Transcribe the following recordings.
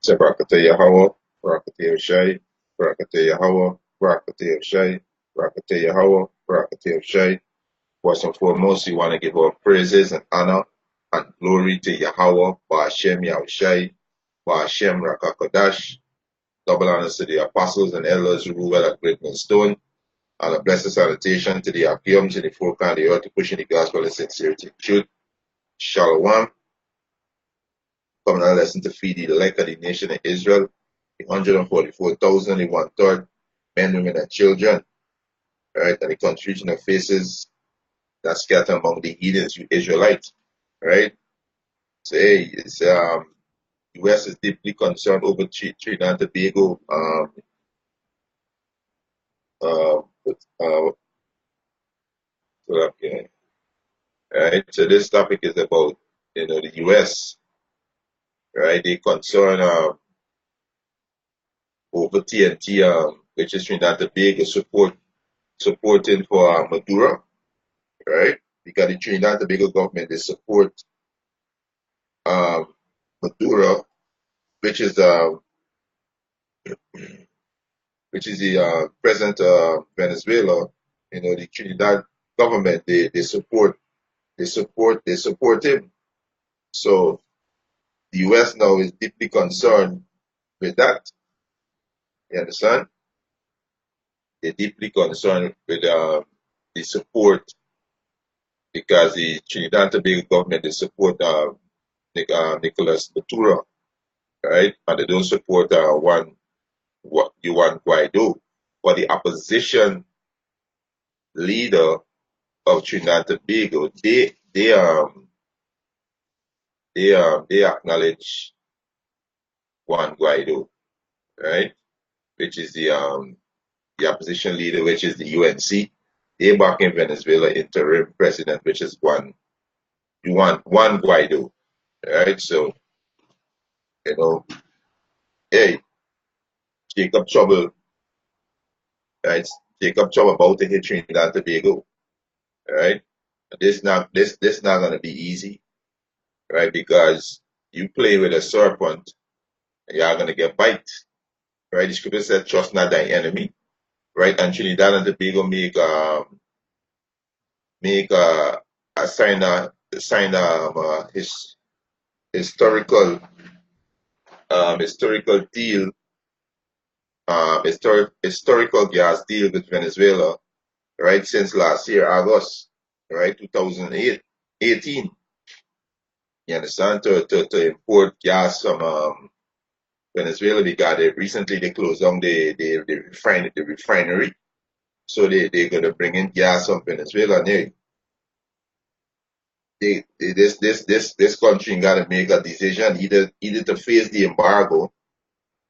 Say Barakatah Yahweh, Barakatah Shai, Barakatah Yahweh, Barakatah Shai, Barakatah Yahweh, Barakatah Shai. First and foremost, we want to give our praises and honor and glory to Yahweh, Ba'ashem Yahushai, Ba'ashem Rakakodash. Double honors to the apostles and elders who rule at Great Stone, and a blessed salutation to the Apiums in the four corners of the earth to pushing the gospel in sincerity and truth. Shalom. Coming on a lesson to feed the elect of the nation of Israel, the 144,000, the one-third, men, women, and children, right? And the confusion of faces that scatter among the heathens, you Israelites, right? So, hey, it's, U.S. is deeply concerned over Trinidad and Tobago, with, okay, right? So this topic is about, the U.S., right? They concern, over TNT, which is Trinidad and Tobago supporting for Maduro, right? Because the Trinidad and Tobago government, they support um, Maduro, which is the president of Venezuela. The Trinidad government, they support him. So the U.S. now is deeply concerned with that. You understand? They're deeply concerned with the support, because the Trinidad and Tobago government, they support Nicolas Maduro, right? And they don't support Juan Guaido, but the opposition leader of Trinidad and Tobago, they acknowledge Juan Guaido, right? Which is the opposition leader, which is the UNC. They back in Venezuela interim president, which is Juan Guaido, right? So, you know, hey, Jacob Trouble, right? Jacob Trouble about to hit Trinidad and Tobago, right? This not gonna be easy, right? Because you play with a serpent, you're gonna get bite, right? The scripture said, "Trust not thy enemy," right? And Trinidad and Tobago make a his historical deal, historical gas deal with Venezuela, right? Since last year, August, right, 2008, 18. You understand? To import gas from Venezuela, because recently they closed down the refinery, so they're gonna bring in gas from Venezuela. And this country gotta make a decision, either to face the embargo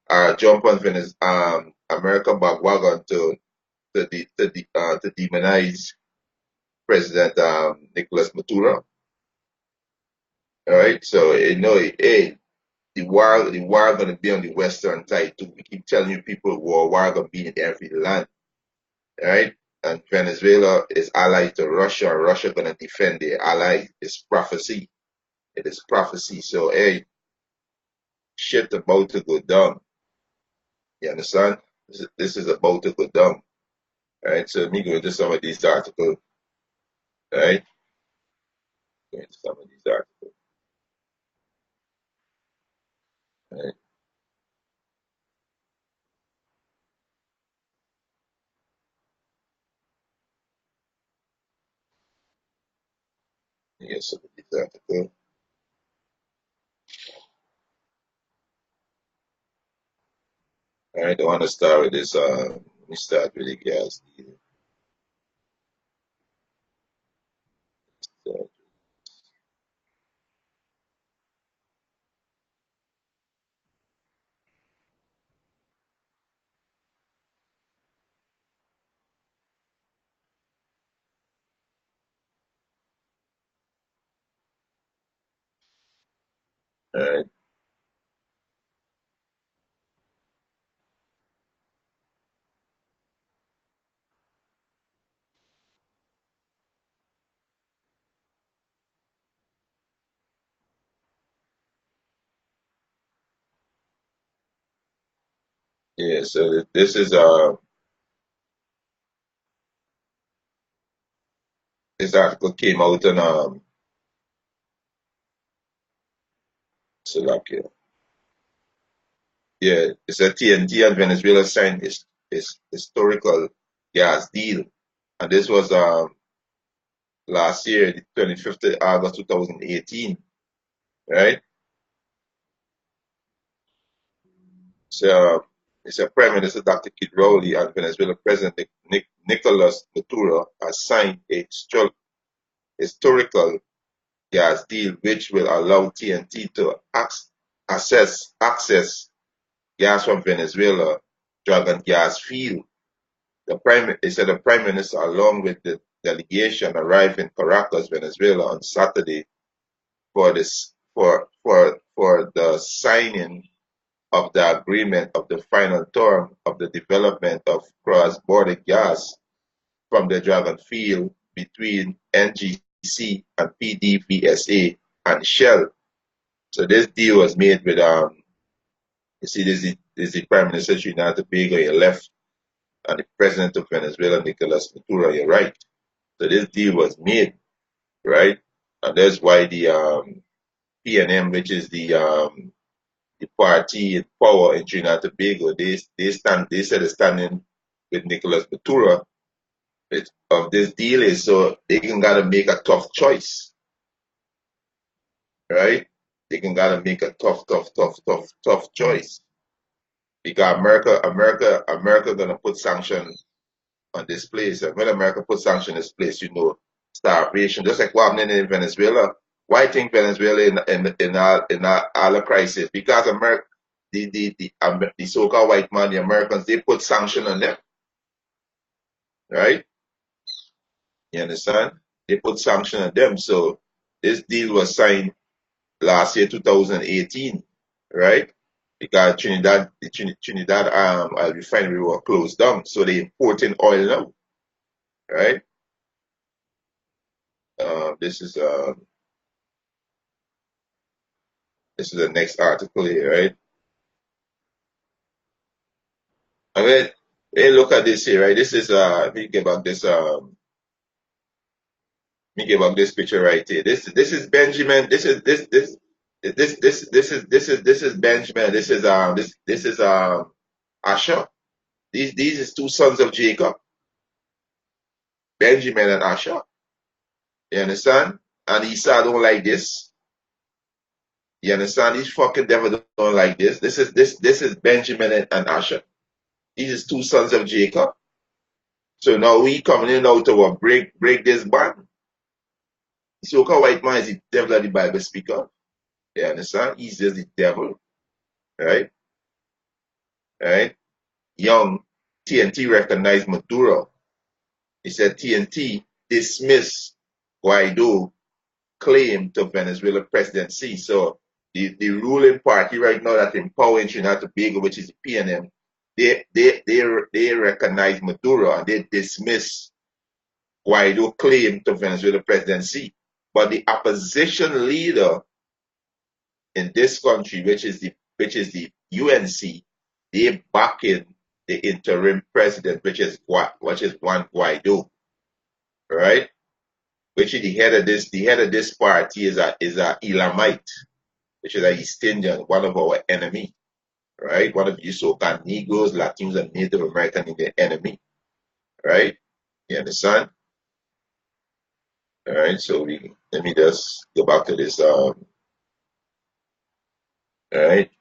or jump on American bandwagon to demonize President Nicolas Maduro. All right, so hey, the war gonna be on the western side too. We keep telling you people, war gonna be in every land, right? And Venezuela is allied to Russia, and Russia gonna defend their ally. It's prophecy. It is prophecy. So hey, shit about to go down. You understand? This is about to go down. All right. So me go into some of these articles. All right. Go into some of these articles. All right. Yes, some of these articles. All right. I want to start with this. Let me start with the gas. All right. Yeah, so this article came out on Slovakia. Yeah, it's a TNT and Venezuela signed this historical gas deal. And this was last year, the 25th of August 2018, right? So it's a Prime Minister Dr. Kid Rowley and Venezuela President Nicolas Maduro has signed a historical gas deal which will allow TNT to access gas from Venezuela Dragon gas field. The Prime Minister, along with the delegation, arrived in Caracas, Venezuela, on Saturday for the signing of the agreement of the final term of the development of cross-border gas from the Dragon field between NGC and PDVSA and Shell. So this deal was made with you see this is the Prime Minister of Trinidad Tobago, you left, and the President of Venezuela, Nicolas Maduro, you're right. So this deal was made, right? And that's why the PNM, which is the party in power in Trinidad and Tobago, they said they're standing with Nicolas Maduro of this deal is so they can gotta make a tough choice, right? They can gotta make a tough choice. Because America gonna put sanction on this place. And when America puts sanction on this place, starvation, just like what happening in Venezuela. Why think Venezuela in all the crisis? Because America, the so-called white man, the Americans, they put sanction on them, right? You understand? They put sanction on them. So this deal was signed last year, 2018, right? Because Trinidad refinery were closed down, so they importing oil now, right? This is the next article here, right? I mean, hey, look at this here, right? This is let me give back this let me give back this picture right here. This is Benjamin. This is Benjamin. This is Asher. These is two sons of Jacob, Benjamin and Asher. You understand? And Esau don't like this. You understand? These fucking devil don't like this. This is Benjamin and Asher. These is two sons of Jacob. So now we coming in now to break this bond. The so-called white man is the devil that the Bible speak of. You understand? He's just the devil, right? Right? Young TNT recognized Maduro. He said TNT dismiss Guaido claim to Venezuela presidency. So the ruling party right now that in power in Trinidad and Tobago, which is the PNM, they recognize Maduro and they dismiss Guaido claim to Venezuela presidency. But the opposition leader in this country, which is the UNC, they back in the interim president, which is Juan Guaido, right? Which is the head of this party is a Elamite, which is a East Indian, one of our enemy, right? One of you so-called Negroes, Latinos, and Native American Indian enemy, right? You understand? All right. So let me just go back to this. All right.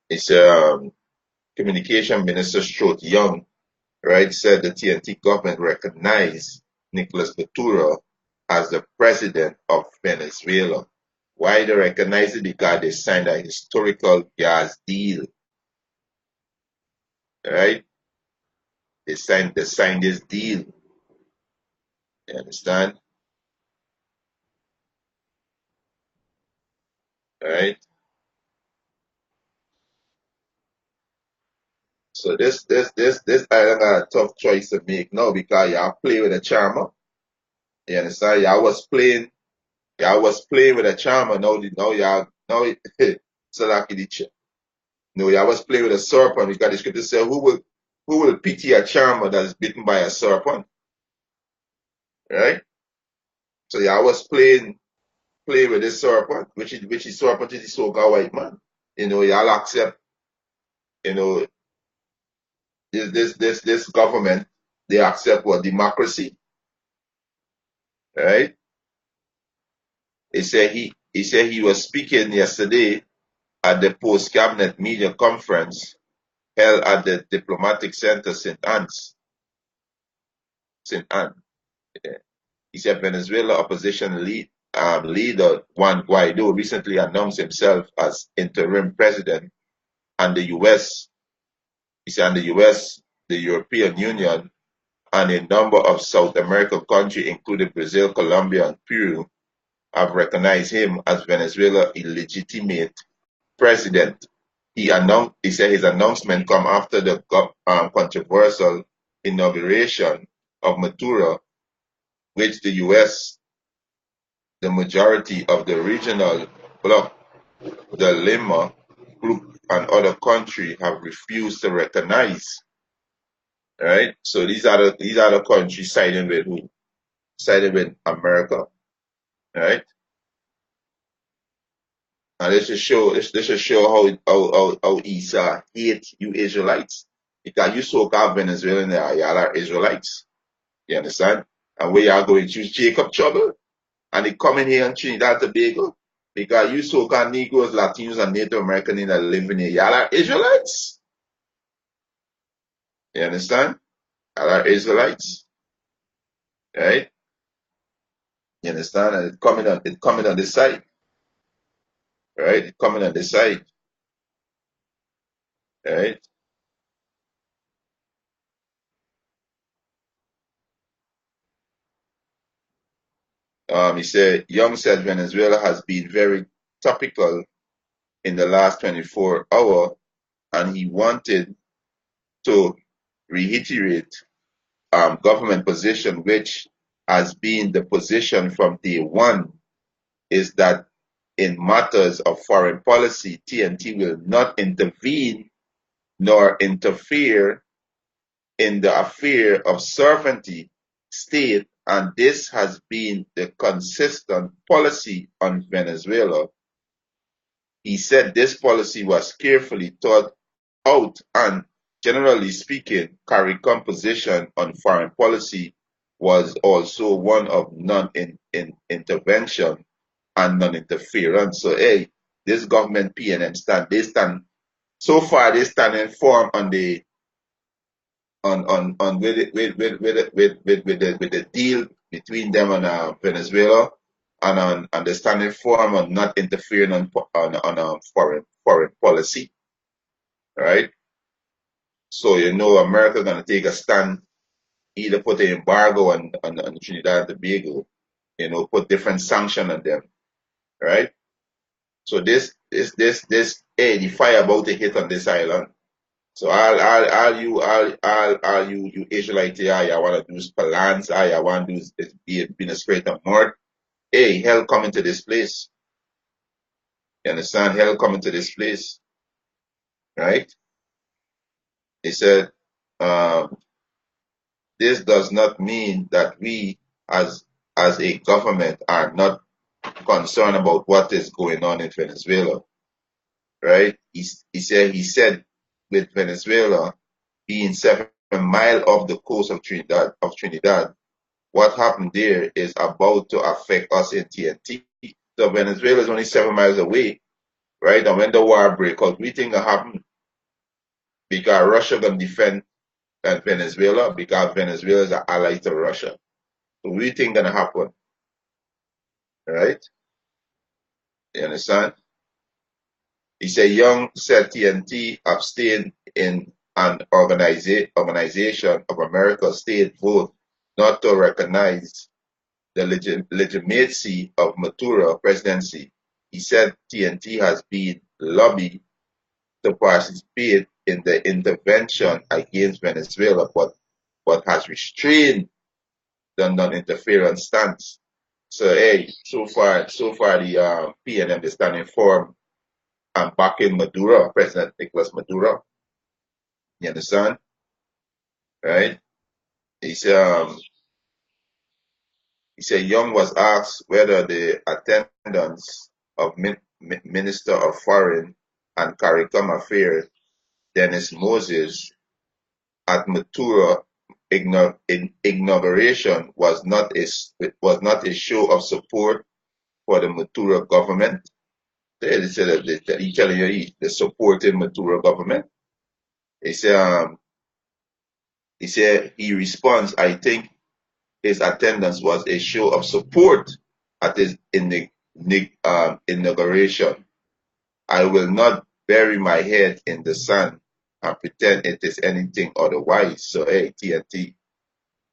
It's Communication Minister Strode Young, right, said the TNT government recognized Nicolas Maduro as the president of Venezuela. Why they recognize it? Because they signed a historical gas deal, right? They signed this deal. You understand? Right? So this island got a tough choice to make now because y'all play with a charmer. You understand? Y'all was playing with a charmer. Now y'all now so like the You always play with a serpent because the scripture says, who will pity a charmer that is bitten by a serpent? Right? So you always play with this serpent, which is serpent is the so-called white man. Y'all accept, you know, this government, they accept what democracy, right? He said he was speaking yesterday at the post cabinet media conference held at the diplomatic center St. Anne. Yeah. He said Venezuela opposition leader Juan Guaido recently announced himself as interim president, and the U.S. He said, and the U.S., the European Union, and a number of South American countries, including Brazil, Colombia, and Peru, have recognized him as Venezuela's illegitimate president. He said his announcement come after the controversial inauguration of Maduro, which the U.S., the majority of the regional bloc, the Lima Group, and other countries have refused to recognize. Right? So these are the countries siding with who? Siding with America. Right? And this should show how Esau hate you Israelites. Because you so-called Venezuelan, y'all are Israelites. You understand? And where y'all going to choose Jacob trouble? And they come in here in Trinidad Tobago. Because you so-called Negroes, Latinos, and Native Americans that live in here, y'all are Israelites. You understand? Y'all are Israelites. Right? You understand? And it's coming on this side. Right? It's coming on this side. Right? He said, Young said Venezuela has been very topical in the last 24 hours, and he wanted to reiterate government position, which has been the position from day one, is that in matters of foreign policy, TNT will not intervene nor interfere in the affair of sovereignty state, and this has been the consistent policy on Venezuela. He said this policy was carefully thought out and, generally speaking, CARICOM position on foreign policy was also one of non-intervention and non-interference. So, hey, this government PNM so far they stand informed on the on with the deal between them and Venezuela, and on the standing firm on not interfering on foreign policy, right? So America gonna take a stand, either put an embargo on Trinidad and Tobago, put different sanction on them, right? So hey, the fire about to hit on this island. So all you Israelite here, I want to do balance, I want to do is be in a straight and north. Hey, hell coming to this place. You understand? Hell coming to this place, right? He said, um, this does not mean that we as a government are not concerned about what is going on in Venezuela, right? He said with Venezuela being 7 miles off the coast of Trinidad, what happened there is about to affect us in TNT. So Venezuela is only 7 miles away, right? And when the war break out, we think it happen because Russia gonna defend Venezuela, because Venezuela is an ally to Russia. So we think gonna happen, right? You understand? He said Young said TNT abstained in an organization of America state vote not to recognize the legitimacy of Maduro presidency. He said TNT has been lobbied to participate in the intervention against Venezuela, but has restrained the non-interference stance. So hey, so far the PNM is standing firm and backing Maduro, President Nicolas Maduro. You understand? Right? He said, Young was asked whether the attendance of Minister of Foreign and CARICOM Affairs Dennis Moses at Maduro inauguration was not a show of support for the Maduro government. He said that he telling you the supporting Maduro government. He said he responds, I think his attendance was a show of support at his inauguration. I will not bury my head in the sand and pretend it is anything otherwise. So, hey, TNT,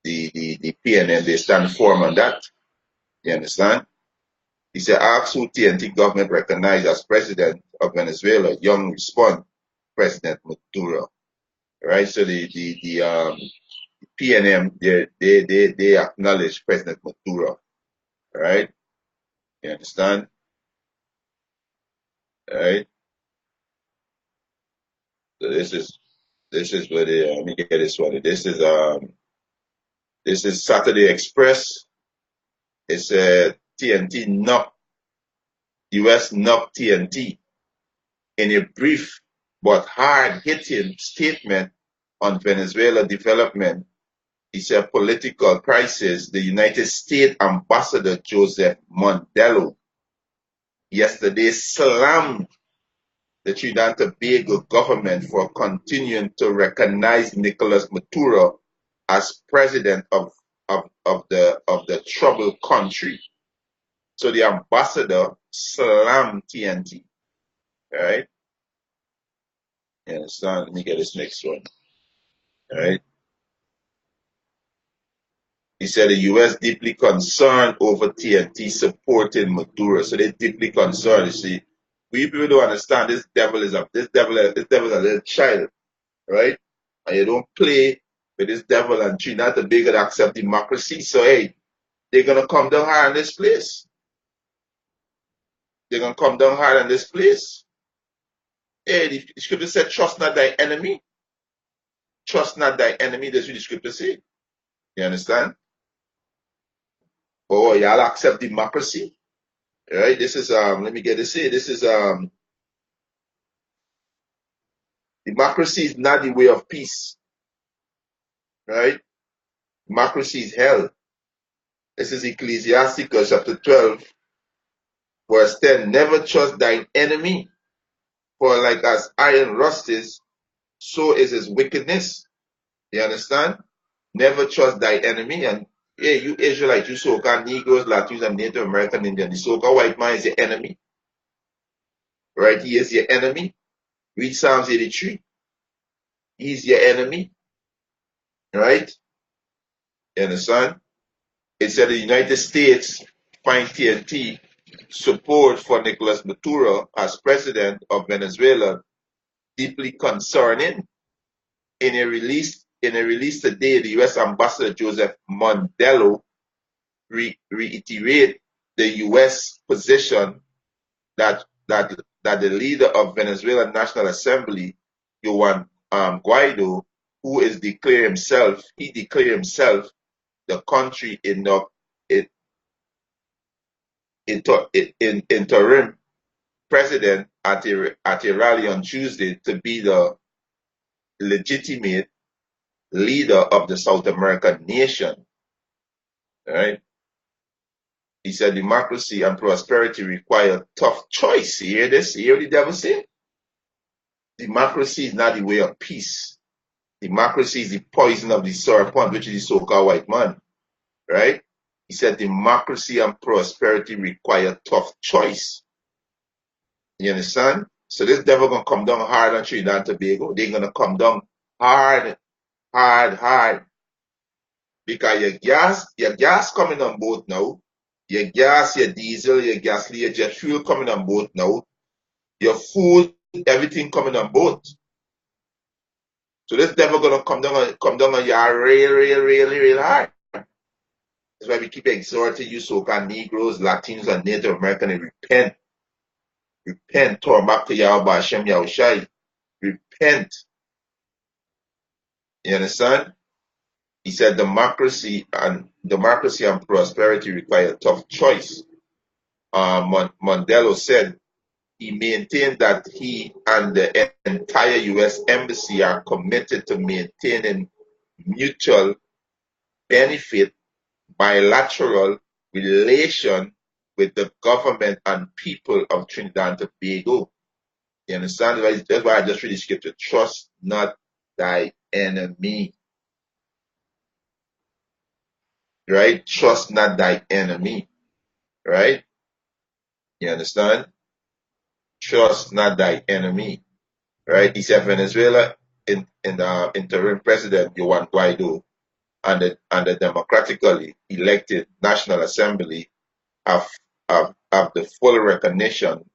the PNM, they stand firm on that. You understand? He said, ask who TNT government recognized as president of Venezuela. Young respond, President Maduro. Right? So the PNM, they acknowledge President Maduro. Right? You understand? Right? So this is where let me get this one. This is Saturday Express. It said TNT knocked US knocked TNT in a brief but hard-hitting statement on Venezuela development. He said political crisis. The United States Ambassador Joseph Mondelo yesterday slammed the Trinidad Tobago government for continuing to recognize Nicolas Maduro as president of the troubled country. So the ambassador slammed TNT. All right? You understand? Let me get this next one. All right? He said the U.S. deeply concerned over TNT supporting Maduro. So they're deeply concerned. You see, we people don't understand this devil is a little child, right? And you don't play with this devil and Trinidad Tobago to accept democracy. So hey, they're gonna come down hard in this place. They're gonna come down hard in this place. Hey, the scripture said, trust not thy enemy. Trust not thy enemy. That's what the scripture say. You understand? Oh, y'all accept democracy. Right? This is let me get this here. This is democracy is not the way of peace. Right? Democracy is hell. This is Ecclesiasticus chapter 12, verse 10. Never trust thine enemy, for like as iron rusteth, so is his wickedness. You understand? Never trust thy enemy. And yeah, you Israelites, you so-called Negroes, Latinos, and Native American Indians, the so-called white man is your enemy. Right? He is your enemy. Read Psalms 83. He's your enemy. Right? You understand? It said the United States find TNT support for Nicolas Maduro as president of Venezuela deeply concerning. In a release today, the U.S. Ambassador Joseph Mondelo reiterated the U.S. position that the leader of Venezuela National Assembly, Juan Guaido, who is declared himself the country interim president at a rally on Tuesday to be the legitimate leader of the South American nation. Right? He said democracy and prosperity require tough choice. You hear this? You hear what the devil say? Democracy is not the way of peace. Democracy is the poison of the serpent, which is the so-called white man. Right? He said democracy and prosperity require tough choice. You understand? So this devil gonna come down hard on Trinidad and Tobago. They're gonna come down hard. Because your gas coming on board now. Your gas, your diesel, your gasoline, your jet fuel coming on board now. Your food, everything coming on board. So this devil gonna come down on you real hard. That's why we keep exhorting you so-called Negroes, Latinos, and Native Americans to repent. Repent, turn back to Yahweh Hashem Yahushai. Repent. You understand? He said democracy and prosperity require a tough choice. Mandela said he maintained that he and the entire U.S. Embassy are committed to maintaining mutual benefit, bilateral relation with the government and people of Trinidad and Tobago. You understand? That's why I just read the scripture. Trust not thy enemy. Right? Trust not thy enemy. Right? You understand? Trust not thy enemy. Right? He said Venezuela in the interim president Juan Guaido and the democratically elected National Assembly have the full recognition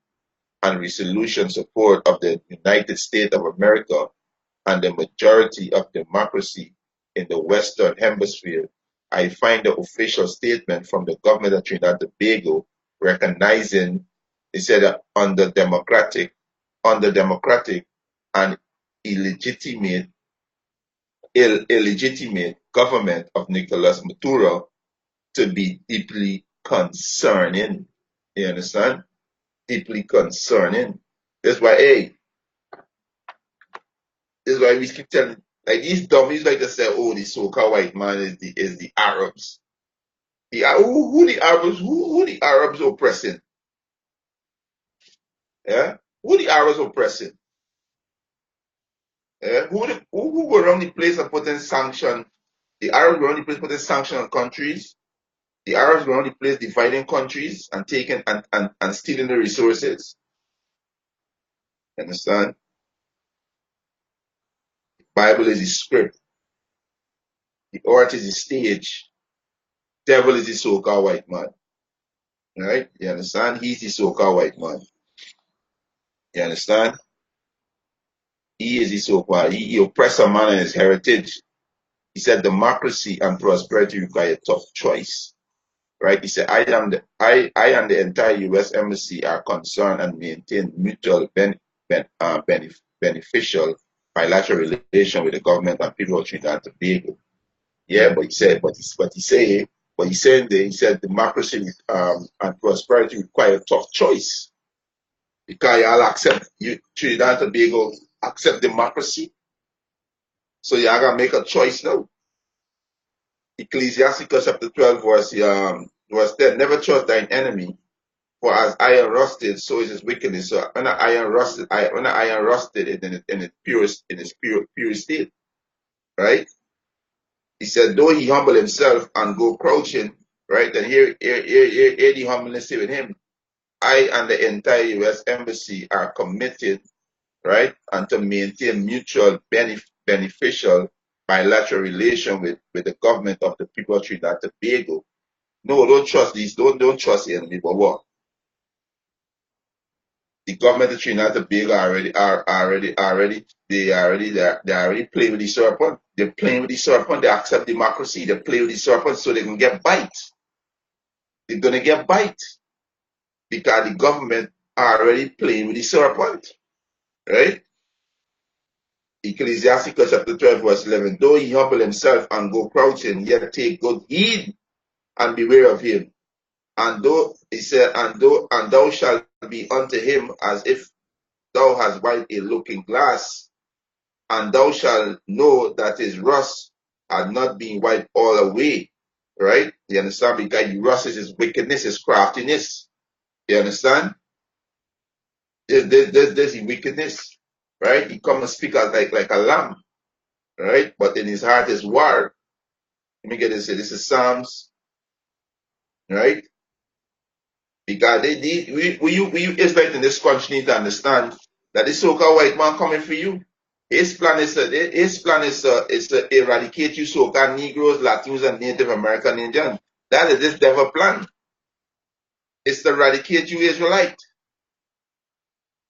and resolution support of the United States of America and the majority of democracy in the Western Hemisphere. I find the official statement from the government of Trinidad and Tobago recognizing, they said that under democratic and illegitimate government of Nicolas Maduro to be deeply concerning. You understand? Deeply concerning. That's why, this is why we keep telling, like these dummies like to say, oh, the so-called white man is the Arabs. Who the Arabs oppressing? Yeah? Who the Arabs oppressing? Yeah? Who will run the place and put in sanction? The Arabs will run the place putting sanction on countries. The Arabs will run the place dividing countries and taking and stealing the resources. Understand? Bible is the script. The art is the stage. Devil is the so-called white man. Right? You understand? He's the so-called white man. You understand? He is the so-called. He oppressed a man and his heritage. He said democracy and prosperity require a tough choice. Right? He said, I and the entire U.S. Embassy are concerned and maintain mutual beneficial bilateral relation with the government and people of Trinidad and Tobago. Yeah, but he said, he said democracy and prosperity require a tough choice. Because y'all Trinidad and Tobago accept democracy. So y'all gotta make a choice now. Ecclesiasticus chapter 12 verse 10. Never trust thine enemy, for as iron rusted, so is his wickedness. So when the iron rusted in its pure state, right? He said, though he humble himself and go crouching, right? Then here the humbleness with him. I and the entire U.S. Embassy are committed, right, and to maintain mutual beneficial bilateral relation with the government of the people of Trinidad and Tobago. No, don't trust these. Don't trust the enemy. But what? The government of Trinidad and Tobago they're already playing with the serpent. They're playing with the serpent. They accept democracy. They play with the serpent so they can get bite. They're gonna get bite because the government are already playing with the serpent, right? Ecclesiasticus chapter 12 verse 11. Though he humble himself and go crouching, yet take good heed and beware of him. And though he said, and thou shalt be unto him as if thou hast wiped a looking glass, and thou shalt know that his rust had not been wiped all away. Right? You understand? Because the rust is his wickedness, his craftiness. You understand? There's the wickedness. Right? He come and speak as like a lamb. Right? But in his heart is war. Let me get this. This is Psalms. Right? Because we Israelites in this country need to understand that this so-called white man coming for you. His plan is to eradicate you so-called Negroes, Latinos, and Native American Indians. That is this devil plan. It's to eradicate you Israelite.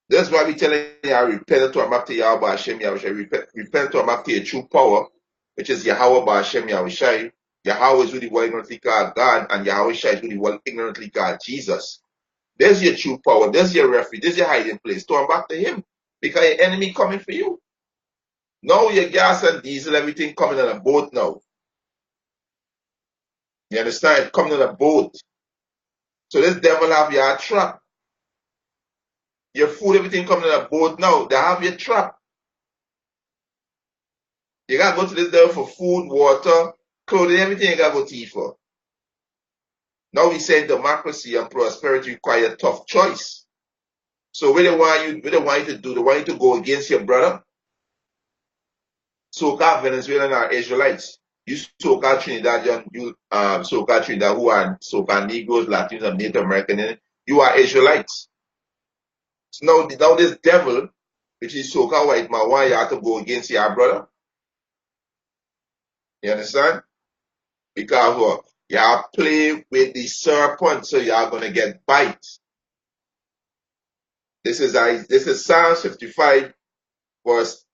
That's why we telling you, repent to back to Yahweh Hashem Yahushai. Repent to back to your true power, which is Yahweh Hashem Yahushai. Yahweh is who the world ignorantly called God, and Yahushai is who the world ignorantly called Jesus. There's your true power. There's your refuge. There's your hiding place. Turn back to him. Because your enemy coming for you. Now your gas and diesel, everything coming on a boat now. You understand? Coming on a boat. So this devil have your trap. Your food, everything coming on a boat now. They have your trap. You gotta go to this devil for food, water, clothing, everything you gotta go to eat for. Now we say democracy and prosperity require tough choice. So what they want you to do, they want you to go against your brother. So-called Venezuelan are Israelites. You so-called Trinidadian, you so-called Trinidad who are so-called Negroes, Latinos, and Native American, you are Israelites. So now this devil, which is so-called white man, why you have to go against your brother? You understand? Because what? You have play with the serpent, so you are gonna get bite. This is Psalm 55, verse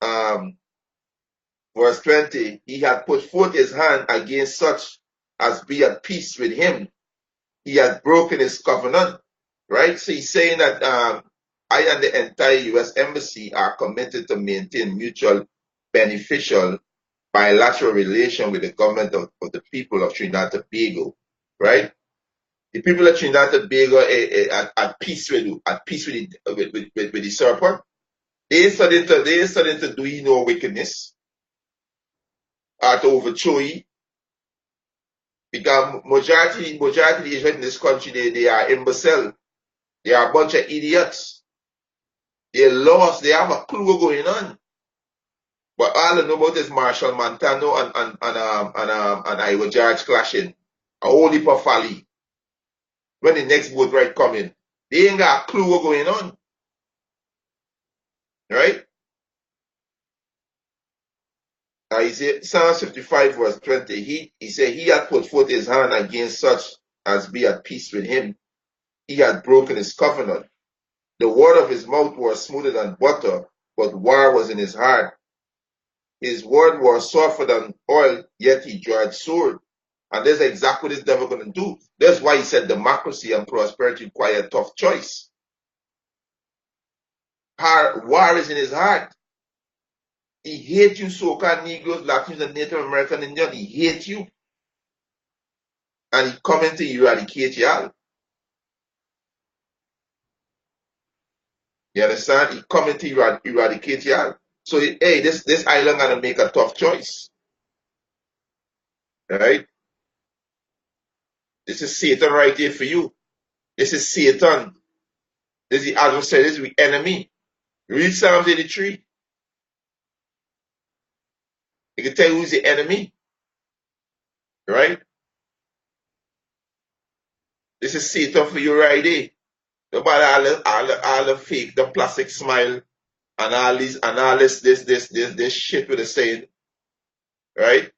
verse 20. He had put forth his hand against such as be at peace with him. He had broken his covenant. Right? So he's saying that I and the entire U.S. Embassy are committed to maintain mutual beneficial bilateral relation with the government of the people of Trinidad and Tobago. Right? The people of Trinidad and Tobago are at peace with the serpent. They started to do no wickedness or to overthrow you. Because majority of the Israel in this country, they are imbecile. They are a bunch of idiots. They're lost. They have a clue what's going on. But all I know about is Marshall Montano and Iowa George clashing. A whole heap of folly. When the next boat ride coming, they ain't got a clue what's going on. Right? He said, Psalm 55 verse 20, he said, he had put forth his hand against such as be at peace with him. He had broken his covenant. The word of his mouth was smoother than butter, but war was in his heart. His word was softer than oil, yet he drew sword. And that's exactly what this devil going to do. That's why he said democracy and prosperity require a tough choice. War is in his heart. He hates you, so-called Negroes, Latinos, and Native American Indians. He hates you. And he coming to eradicate y'all. You understand? He coming to eradicate y'all. So, hey, this island gonna make a tough choice. Right? This is Satan right here for you. This is Satan. This is the adversary. This is the enemy. Read Psalms 83. It can tell you who's the enemy. Right? This is Satan for you right here. No matter all the fake, the plastic smile, and all this shit with the saying, right?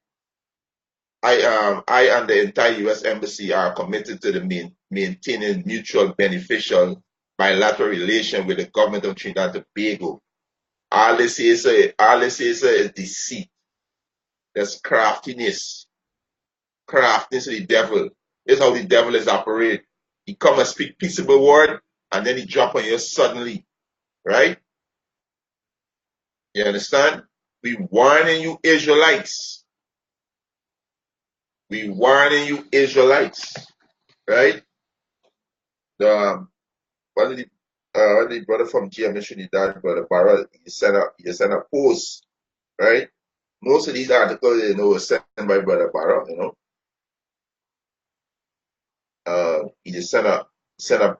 I and the entire U.S. Embassy are committed to the maintaining mutual beneficial bilateral relation with the government of Trinidad and Tobago. All this is deceit. That's craftiness. Craftiness of the devil. This is how the devil is operate. He come and speak peaceable word, and then he drop on you suddenly. Right? You understand? We warning you Israelites. We warning you Israelites. Right? The one of the brother from GMS Trinidad, brother Barra, he sent a post, right? Most of these articles, were sent by brother Barra, he just sent a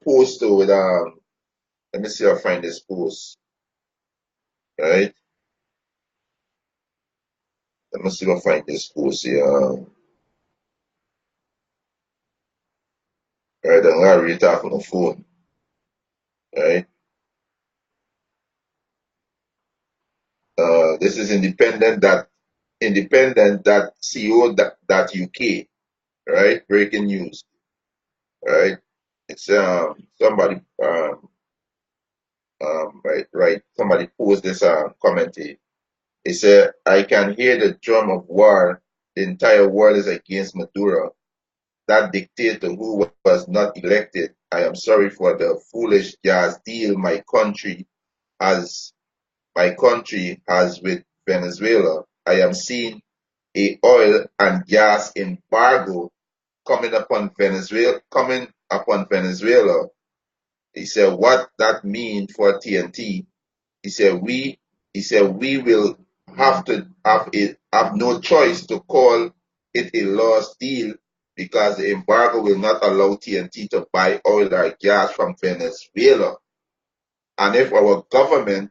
post to with let me see if I find this post, right? Let me see if I find this post here. Right, I'm gonna read it off on the phone, right? This is independent.co.uk, right? Breaking news, right? It's somebody right. Somebody posed this comment here. He said, I can hear the drum of war. The entire world is against Maduro. that dictator who was not elected. I am sorry for the foolish gas deal has my country has with Venezuela. I am seeing a oil and gas embargo coming upon Venezuela. He said what that mean for TNT. He said we will have no choice to call it a lost deal because the embargo will not allow TNT to buy oil or gas from Venezuela. And if our government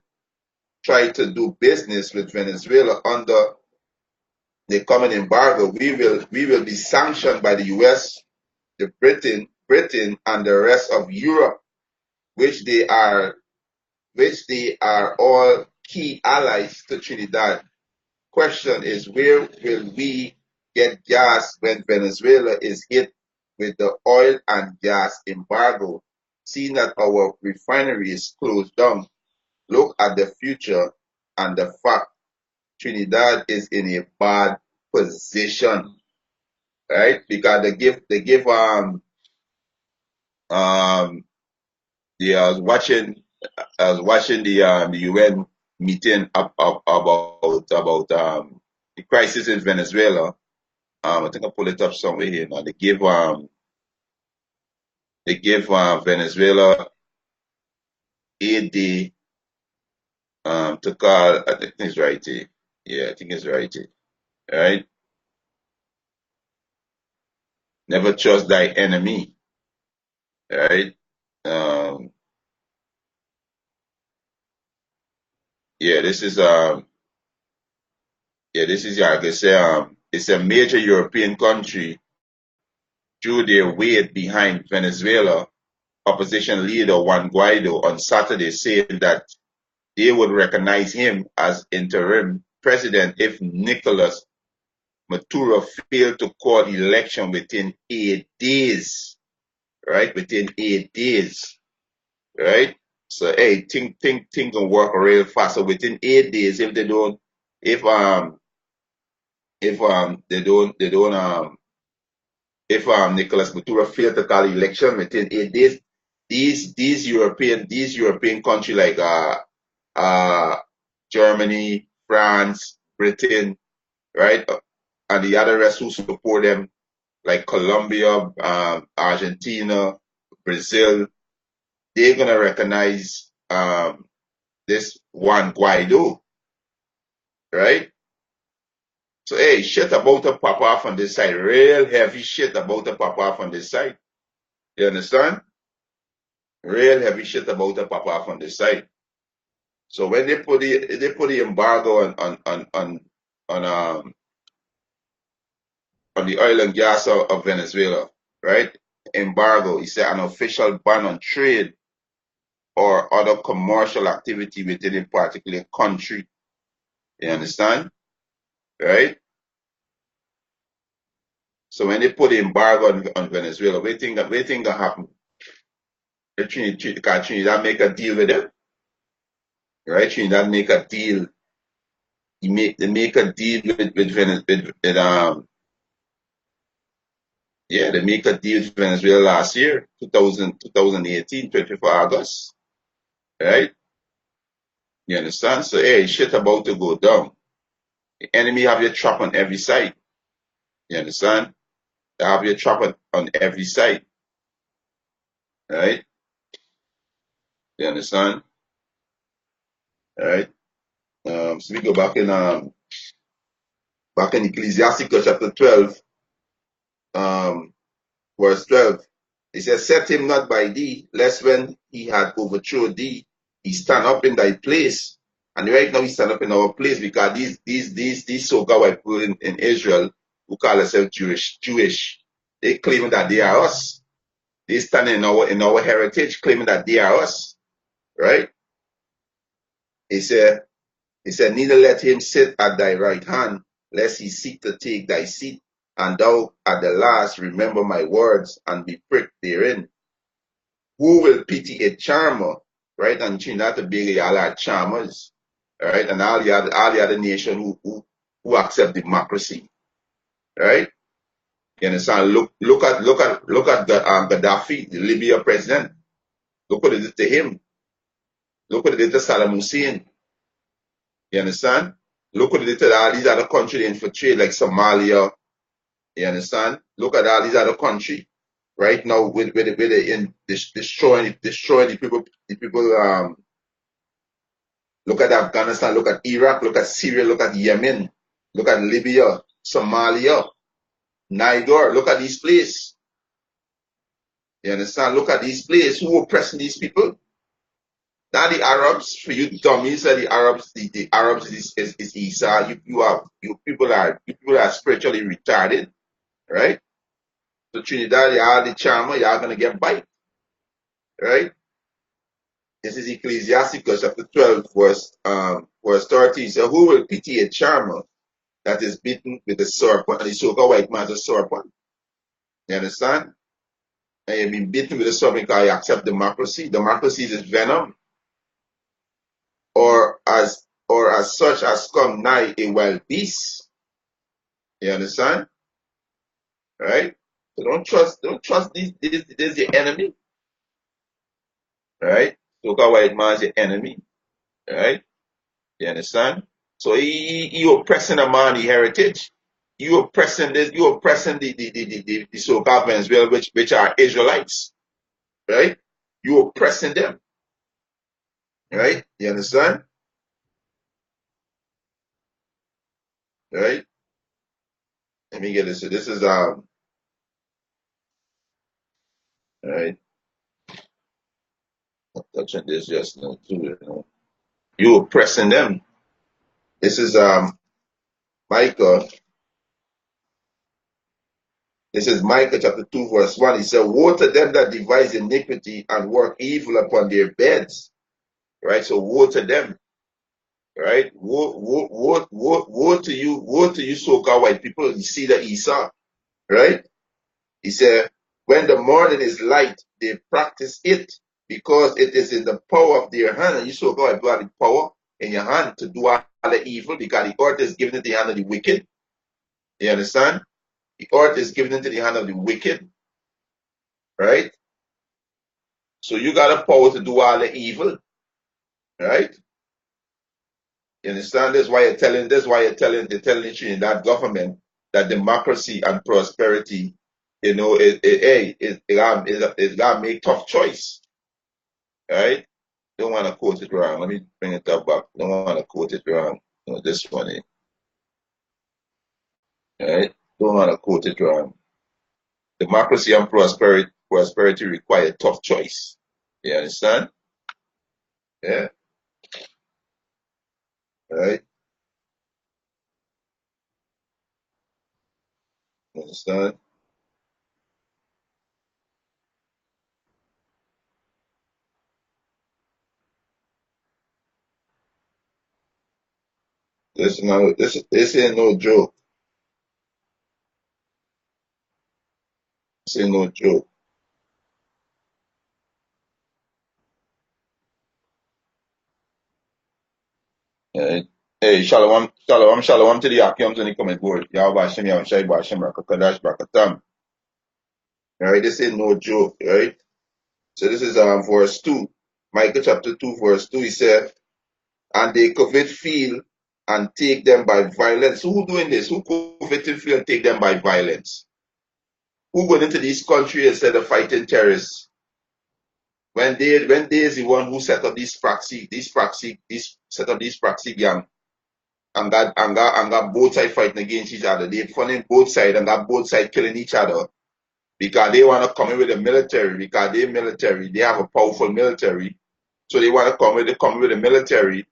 try to do business with Venezuela under the common embargo, we will be sanctioned by the US, the Britain and the rest of Europe, which they are all key allies to Trinidad. Question is, where will we get gas when Venezuela is hit with the oil and gas embargo? Seeing that our refinery is closed down, look at the future and the fact Trinidad is in a bad position, right? Because they give um I was watching the UN meeting about the crisis in Venezuela. I think I pull it up somewhere here now. They give Venezuela a day to call. I think it's right here. Yeah, I think it's right here. Right? Never trust thy enemy. Right? Um, yeah, this is yeah, I can say it's a major European country drew their weight behind Venezuela. Opposition leader Juan Guaido on Saturday said that they would recognize him as interim president if Nicolas Maduro failed to call election within 8 days, right? Within 8 days, right? So hey, think can work real fast. So within 8 days, if they don't, if they don't if Nicolas Maduro failed to call election within 8 days, these European countries like uh Germany, France, Britain, right, and the other rest who support them like Colombia, Argentina, Brazil, they're gonna recognize this Juan Guaido, right? So hey, shit about to pop off on this side, real heavy shit about to pop off on this side. You understand? Real heavy shit about to pop off on this side. So when they put the embargo on on the oil and gas of Venezuela, right? Embargo, he said an official ban on trade or other commercial activity within a particular country. You understand? Right? So when they put the embargo on Venezuela, we think that happen? Trinidad make a deal with them, right? Trinidad make a deal. They make a deal with Venezuela. Yeah, they make a deal with Venezuela last year, 2018, 24 August, right? You understand? So hey, shit about to go down. The enemy have your trap on every side. You understand? They have your trap on every side, right? You understand? All right. So we go back in Ecclesiasticus chapter 12, um, verse 12. It says, set him not by thee, lest when he had overthrown thee, he stand up in thy place. And right now he stand up in our place because these so-called people in Israel who call themselves Jewish, they claim that they are us. They stand in our heritage, claiming that they are us, right? He said, neither let him sit at thy right hand, lest he seek to take thy seat, and thou at the last remember my words and be pricked therein. Who will pity a charmer, right? And Trinidad Tobago, all are charmers, right? And all the other nation who accept democracy, right? You understand? Look at the Gaddafi, the Libya president. Look what it did to him. Look what it did to Saddam Hussein. You understand? Look what it did to all these other countries they infiltrate, like Somalia. You understand? Look at all these other countries right now with the in destroying the people. Look at Afghanistan. Look at Iraq. Look at Syria. Look at Yemen. Look at Libya, Somalia, Niger. Look at these places. You understand? Look at these places. Who oppressing these people? Now the Arabs, for you dummies, that the Arabs is Isa. You people are spiritually retarded, right? So Trinidad, you are the charmer, you are gonna get bite, right? This is Ecclesiasticus chapter 12, verse 30. So who will pity a charmer that is beaten with a serpent, and the so-called white man's a serpent? You understand? And you've been beaten with a serpent because you accept democracy. Democracy is venom, or as such as come nigh a wild beast. You understand? Right? So don't trust this is your enemy, right? So-called white man is your enemy, right? You understand? So he oppressing a man, the heritage. You oppressing this, you oppressing the so-called Venezuela, which are Israelites, right? You oppressing them, right? You understand? Right? Let me get this. So this is right. I'm touching this just now too, you know. You oppressing them. This is Micah. This is Micah chapter 2, verse 1. He said, woe to them that devise iniquity and work evil upon their beds. Right? So woe to them. Right? Woe to you so-called white people. You see the Esau. Right? He said, when the morning is light, they practice it because it is in the power of their hand. And you so-called white people have the power in your hand to do all the evil because the earth is given into the hand of the wicked. You understand? The earth is given into the hand of the wicked. Right? So you got the power to do all the evil, right? You understand? They're telling the Trinidad government that democracy and prosperity, you know, it gotta make tough choice, right? Don't want to quote it wrong. Let me bring it up back. Don't want to quote it wrong. You know, this one, right? Don't want to quote it wrong. Democracy and prosperity require tough choice. You understand? Yeah, right? You understand? This ain't no joke. This ain't no joke. Right. Hey, shalom to the Akim to the comment board. Yahweh Hashem, Yahweh Shai, Hashem, Rakakadash, Brakatam. Right, this ain't no joke, right? So this is verse 2. Micah chapter 2, verse 2, he said, and they covet field and take them by violence. Who doing this? Who coveting field and take them by violence? Who going into this country instead of fighting terrorists? When they is the one who set up these proxy gang and got both sides fighting against each other. They funding both sides and got both sides killing each other because they want to come in with the military because they're military. They have a powerful military, so they want to come in with the military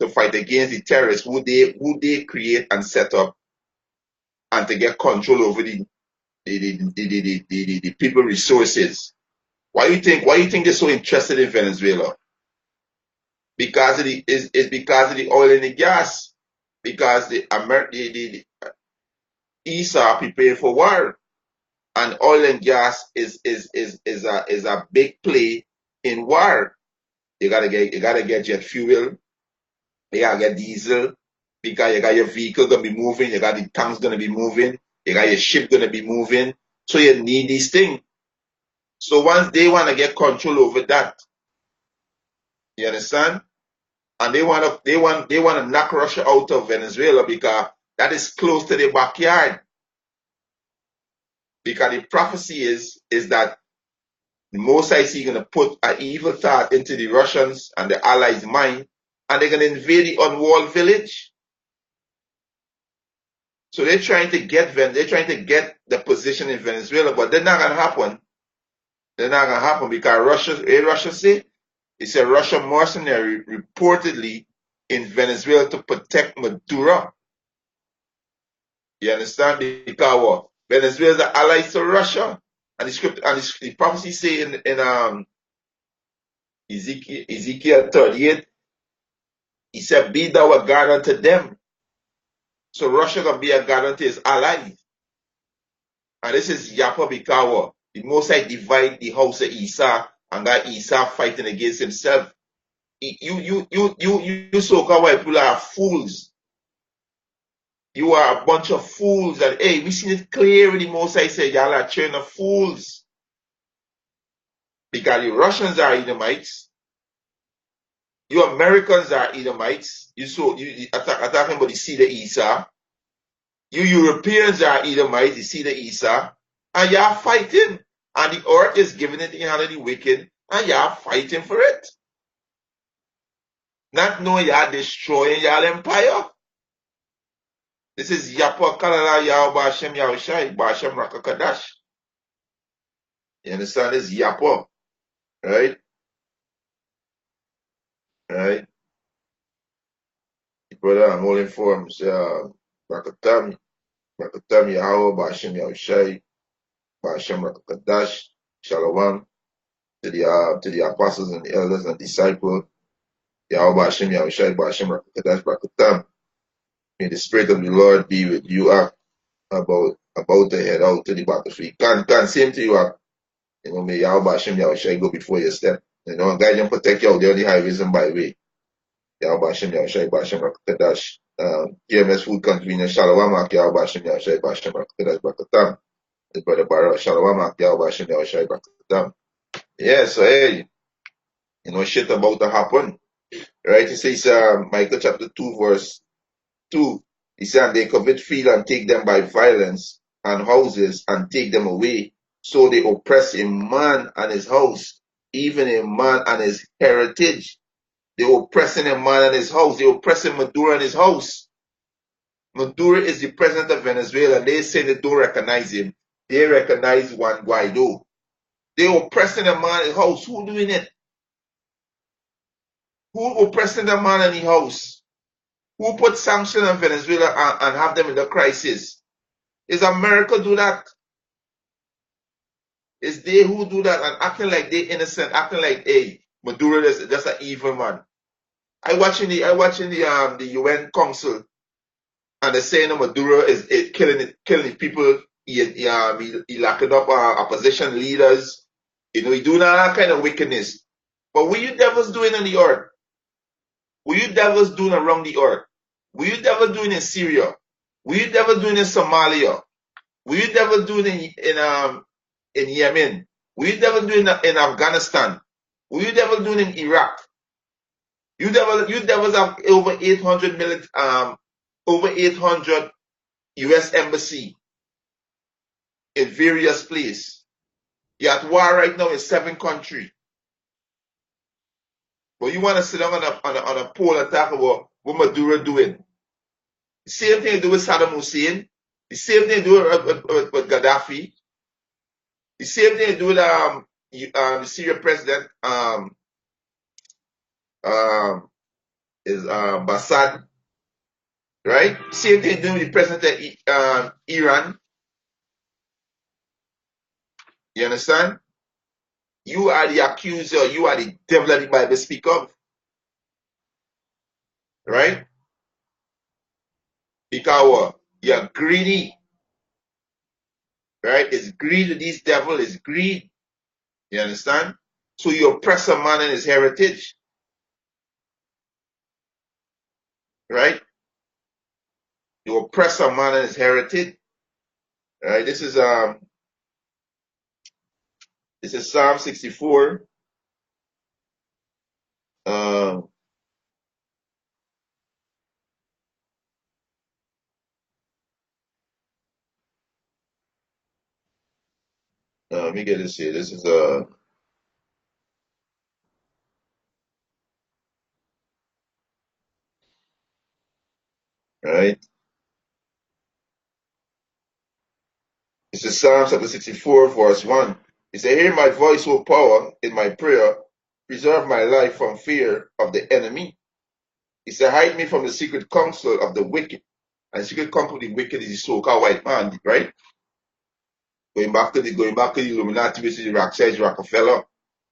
to fight against the terrorists who they create and set up and to get control over the people resources. Why you think they're so interested in Venezuela? Because of it's because of the oil and the gas. Because the Esau prepared for war, and oil and gas is a big play in war. You gotta get jet fuel, you gotta get diesel, because you got your vehicle gonna be moving, you got the tanks gonna be moving, You got your ship gonna be moving, so you need these things. So once they want to get control over that, you understand? And they want to knock Russia out of Venezuela because that is close to their backyard. Because the prophecy is that the Most High is going to put an evil thought into the Russians and the Allies' mind, and they're going to invade the unwalled village. So they're trying to get the position in Venezuela, but they're not going to happen. They're not going to happen because Russia say it's a Russian mercenary reportedly in Venezuela to protect Maduro. You understand? Because what? Venezuela is an ally to Russia, and the prophecy say in Ezekiel 38, he said, "Be thou a guard unto them." So Russia gonna be a guard unto his allies, and this is Yapa Bikawa. The Most High divide the house of Esau, and got Esau fighting against himself. You so-called white people are fools. You are a bunch of fools, and hey, we seen it clearly. The Most High said, "Y'all are children of fools," because the Russians are Edomites. You Americans are Edomites. You attacking about the seed of Esau. You Europeans are Edomites, the seed of Esau, and y'all fighting. And the earth is giving it in the hand of the wicked, and y'all fighting for it. Not knowing y'all destroying y'all empire. This is Yapa Kalala Yao Bashem Yahushai, Bashem Rakakadash. You understand? This Yapa, right? Right? Brother, I'm holding for him. Say, Rakatam Yahweh, Bashem Yahushai, Bashem Rakakadash, Shalom to the apostles and the elders and disciples. Yahweh Hashem, Yahushai, Hashem, Rakatash, Rakatam. May the Spirit of the Lord be with you about to head out to the battlefield. Can same to you may Yahweh Hashem, Yahushai go before your step. Guide and protect you out there on the highways and byway. Yahweh Hashem, Yahushai, Hashem, Rakatash. GMS Food Convenience, Shalom, Yahweh Hashem, Yahushai, Hashem, Rakatash, Rakatam. His brother Baruch, Shalom, Yahweh Hashem, Yahushai, Rakatam. Yeah, so hey, shit about to happen. Right? It says Micah chapter 2, verse 2. He said, "And they covet field and take them by violence, and houses and take them away. So they oppress a man and his house, even a man and his heritage." They oppressing a man and his house. They oppressing Maduro and his house. Maduro is the president of Venezuela. They say they don't recognize him. They recognize Juan Guaido. They oppressing a man and his house. Who doing it? Who oppressing the man and his house? Who put sanctions on Venezuela and have them in the crisis? Is America do that? Is they who do that and acting like they innocent, acting like, hey, Maduro is just an evil man. I watching the UN Council, and they're saying that Maduro is killing people. He locking up opposition leaders. He doing all that kind of wickedness. But what you devils doing on the earth? What you devils doing around the earth? What you devils doing in Syria? What you devils doing in Somalia? What you devils doing in Yemen? What you devils doing in Afghanistan? What you devils doing in Iraq? You devils have over 800 US embassy in various places. You're at war right now in 7 countries. But you want to sit down on a pole and talk about what Maduro doing. The same thing they do with Saddam Hussein. The same thing they do with Gaddafi. The same thing they do with the Syrian president is Assad, right? Same thing they do with the president of Iran. You understand? You are the accuser. You are the devil that the Bible speak of, right? Because you're greedy, right? It's greed. This devil is greed. You understand? So you oppress a man in his heritage, right? You oppress a man in his heritage. All right, this is Psalm 64. Um, let me get this here. This is right. This is Psalm chapter 64, verse 1. He said, "Hear my voice, O power, in my prayer. Preserve my life from fear of the enemy." He said, "Hide me from the secret counsel of the wicked." And the secret counsel of the wicked is the so-called white man, right? Going back to the Illuminati, which is the Rothschilds, Rockefeller,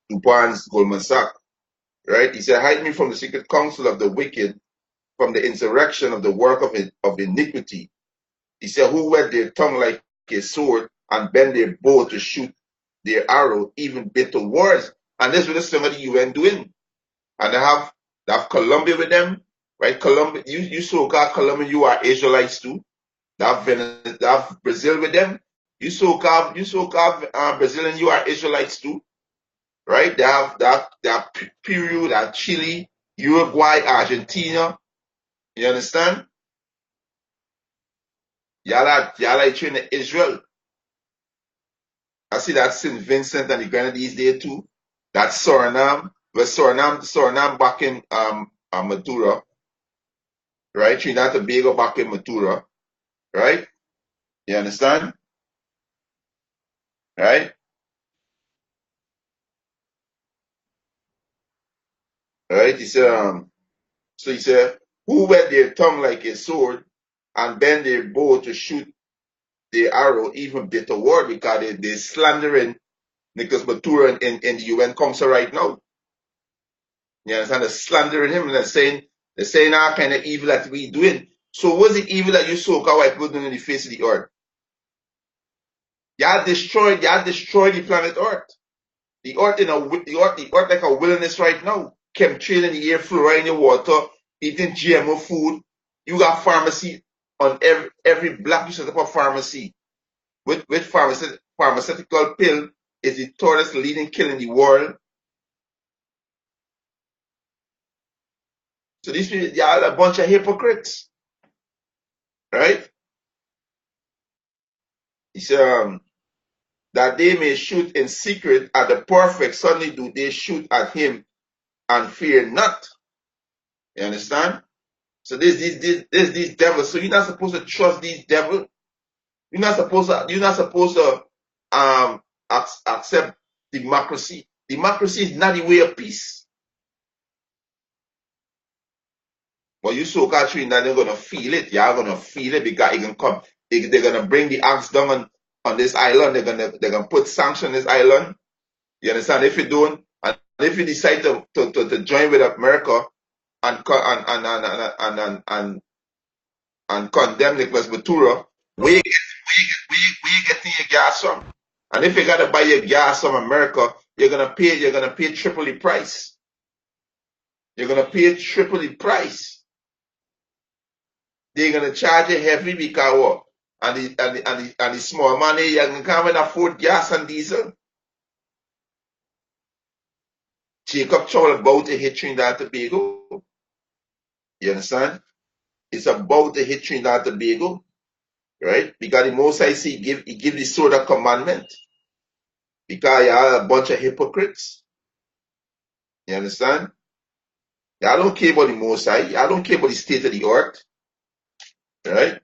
DuPont's, Goldman Sachs, right? He said, "Hide me from the secret counsel of the wicked, from the insurrection of the work of iniquity." He said, "Who wet their tongue like a sword and bend their bow to shoot their arrow, even bitter words." And this is what some of the UN doing. And they have Colombia with them, right? Colombia, you so-called Colombian, you are Israelites too. They have Brazil with them. You so-called Brazilian, you are Israelites too, right? They have Peru, they have Chile, Uruguay, Argentina. You understand? Y'all are trained in Israel. I see that St. Vincent and the Grenadines there too. That's Suriname. But Suriname back in Maduro, right? Trinidad Tobago back in Maduro, right? You understand? Right? Right? He said, "Who wet their tongue like a sword and bend their bow to shoot their arrow, even bitter word," because they're slandering Nicholas Maduro in the UN Council right now. You understand? They're slandering him and they're saying all kind of evil that we doing. So what's the evil that you so-called white people doing in the face of the earth? Y'all destroyed the planet Earth. The earth like a wilderness right now. Chemtrail in the air, fluoride in the water, eating GMO food. You got pharmacy on every block. You set up a pharmacy with pharmaceutical pill is the third leading kill in the world. So these people, they are a bunch of hypocrites, right? He said, that they may shoot in secret at the perfect, suddenly do they shoot at him and fear not. You understand? So there's these devils. So you're not supposed to trust these devils. You're not supposed to accept democracy. Democracy is not the way of peace. But you so-called Trinidad, they're gonna feel it. Y'all gonna feel it because it can come. They're gonna bring the axe down on this island. They're gonna put sanctions on this island. You understand? If you don't, and if you decide to join with America and and condemn Nicolas Maduro, where you getting your gas from? And if you gotta buy your gas from America, you're gonna pay triple the price. You're gonna pay triple the price. They're gonna charge you heavy because what? And the small money you can't afford gas and diesel. Jacob Trouble about to hit Trinidad Tobago. You understand? It's about to hit Trinidad Tobago, right? Because the most I see he give the sort of commandment. Because you are a bunch of hypocrites. You understand? Y'all don't care about the most high. Y'all don't care about the state of the earth, right?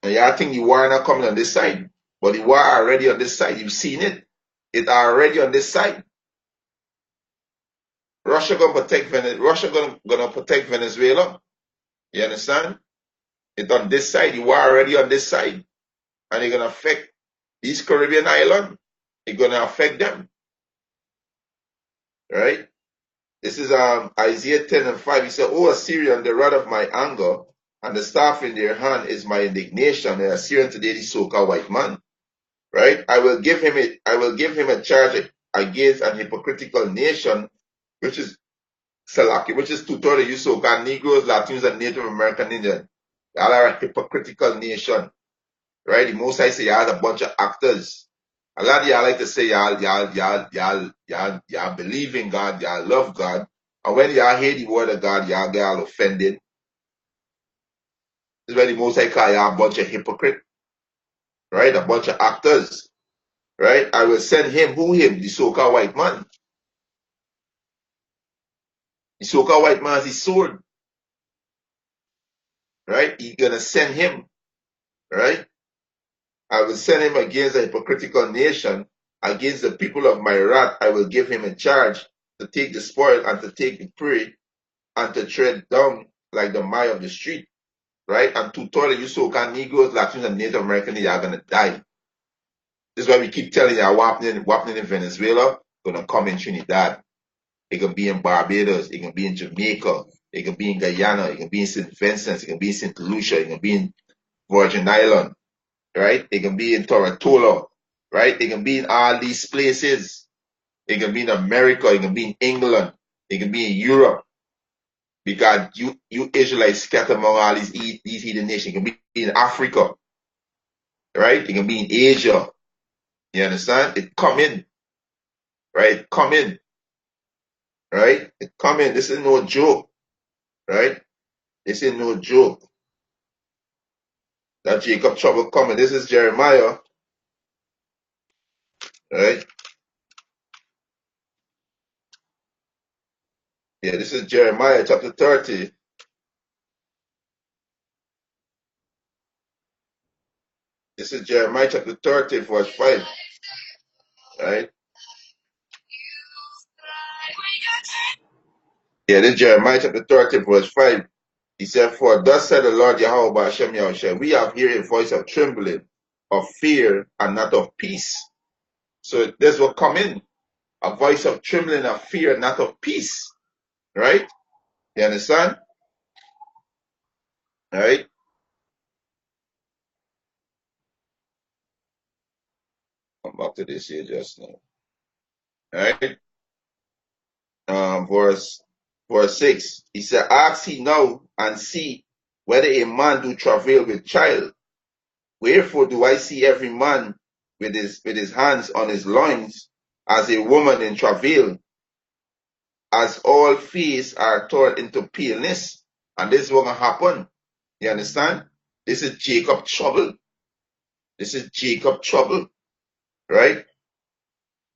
And y'all think the war not coming on this side. But the war already on this side. You've seen it. It already on this side. Russia gonna protect Venezuela. You understand? It's on this side. The war already on this side. And it's gonna affect these Caribbean islands. It's gonna affect them. Right? This is Isaiah 10:5. He said, "O Assyrian, the rod of my anger, and the staff in their hand is my indignation." And Assyrian today, the so-called white man. Right? I will give him a charge against an hypocritical nation, which is Salaki, which is two-thirds of you so-called Negroes, Latinos, and Native American Indians. Y'all are a hypocritical nation. right? The Most High say y'all is a bunch of actors. A lot of y'all like to say y'all believe in God, y'all love God. And when y'all hear the word of God, y'all get all offended. This is why the Most High call y'all a bunch of hypocrites, right? A bunch of actors, right? I will send him, who him? The so-called white man. The so-called white man has his sword, right? He gonna send him, right? I will send him against a hypocritical nation, against the people of my wrath. I will give him a charge to take the spoil and to take the prey and to tread down like the mire of the street, right? And to tell you so-called Negroes, Latinos, and Native Americans, you are gonna die. This is why we keep telling you what happening in Venezuela, gonna come in Trinidad. It can be in Barbados, it can be in Jamaica, it can be in Guyana, it can be in St. Vincent, it can be in St. Lucia, it can be in Virgin Island, right? It can be in Toratola, right? It can be in all these places. It can be in America, it can be in England, it can be in Europe. Because you Israelites scatter among all these heathen nations. It can be in Africa, right? It can be in Asia. You understand? It come in, right? Come in, right? It come in. This is no joke, right? This is no joke. That Jacob trouble coming. This is Jeremiah, right? Yeah, this is Jeremiah chapter 30. This is Jeremiah chapter 30, verse 5, right? Yeah, this is Jeremiah chapter 30, verse 5. He said, for thus said the Lord Yahweh by Hashem Yahushua, we have here a voice of trembling, of fear, and not of peace. So this will come in, a voice of trembling, of fear, not of peace, right? You understand? Right? Come back to this here just now. Right? Verse 6. He said, ask ye now and see whether a man do travail with child. Wherefore do I see every man with his hands on his loins, as a woman in travail, as all face are torn into paleness. And this is what gonna happen. You understand? This is Jacob trouble. This is Jacob trouble, right?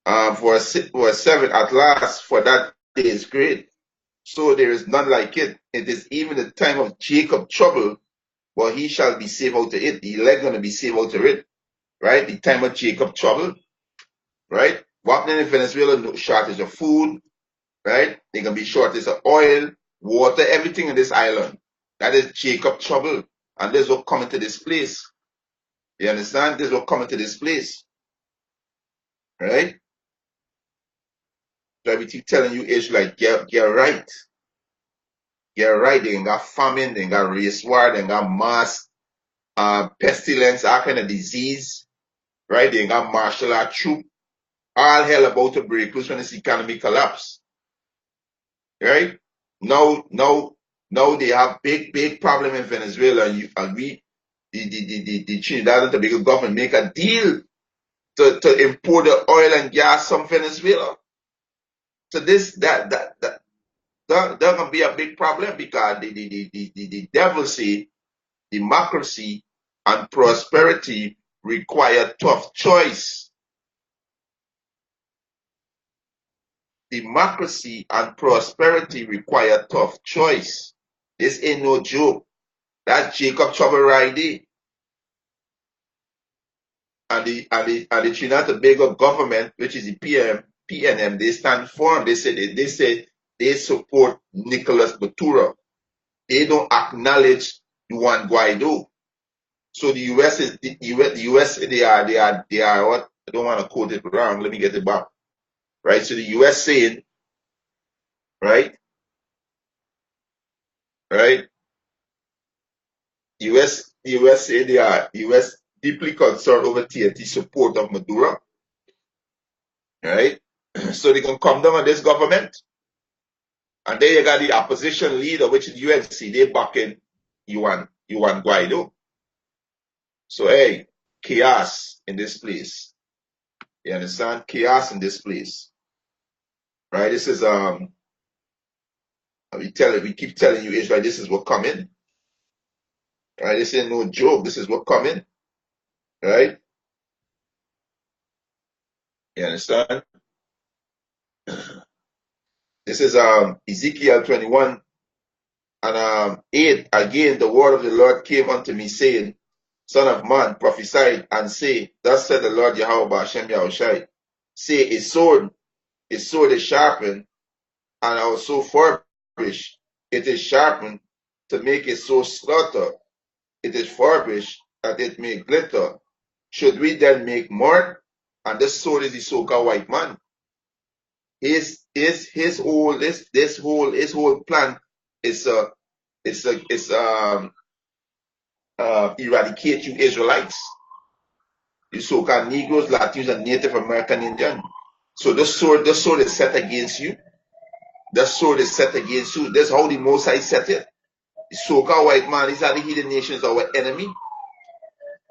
Verse 7, at last, for that day is great. So there is none like it. It is even the time of Jacob trouble, but he shall be saved out of it. The elect gonna be saved out of it, right? The time of Jacob trouble, right? What happening in Venezuela? No shortage of food, right? They gonna be shortage of oil, water, everything in this island. That is Jacob trouble, and this will come into this place. You understand? This will come into this place, right? So we keep telling you, Israelite, get right. Get right. They got famine, they got race war, they got mass pestilence, all kind of disease, right? They got martial art troop. All hell about to break loose when this economy collapse, right? Now they have big problem in Venezuela, and we, the Trinidad and Tobago government make a deal to import the oil and gas from Venezuela. So that gonna be a big problem because the devil say democracy and prosperity require tough choice. Democracy and prosperity require tough choice. This ain't no joke. That's Jacob trouble right there. And the Trinidad Tobago government, which is the PNM, they stand firm. They say they support Nicolas Maduro. They don't acknowledge Juan Guaido. So the US is the US they are what, I don't want to quote it wrong. Let me get it back. Right. So the US saying, right, US say they are US deeply concerned over TNT support of Maduro, right? So they can come down on this government. And then you got the opposition leader, which is UNC, they backing Juan Guaido. So hey, chaos in this place. You understand? Chaos in this place. Right? This is we keep telling you, Israel, this is what coming. Right? This ain't no joke. This is what coming. Right? You understand? This is Ezekiel 21 and 8. Again, the word of the Lord came unto me, saying, Son of man, prophesy and say, Thus said the Lord Yahweh Ba'ashem Yahushai. Say, a sword is sharpened, and also furbished. It is sharpened to make it so slaughter. It is furbished that it may glitter. Should we then make more? And this sword is the so-called white man. His whole plan is eradicate you Israelites, you so-called Negroes, Latinos, and Native American Indian. So this sword is set against you. The sword is set against you. That's how the Most High set it. The so-called white man, these are the hidden nations, our enemy.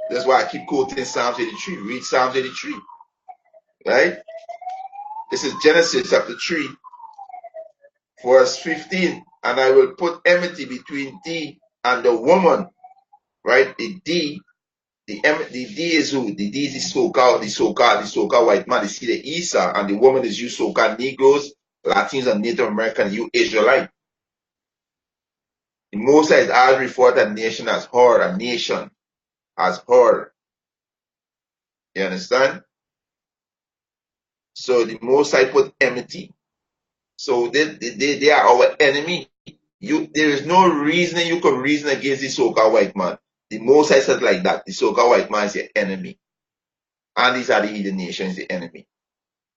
That's why I keep quoting Psalms 83. Read Psalms 83. Right? This is Genesis chapter 3, verse 15. And I will put enmity between thee and the woman. Right? The D is who? The D is the so-called white man. You see the Esau, and the woman is you so-called Negroes, Latinos, and Native American, you Israelite. The Most High is always referred to a nation as her, a nation as her. You understand? So the Most High put enmity. So they are our enemy. There is no reason you can reason against the so-called white man. The Most High said like that. The so-called white man is your enemy. And these are the hidden nations, the enemy.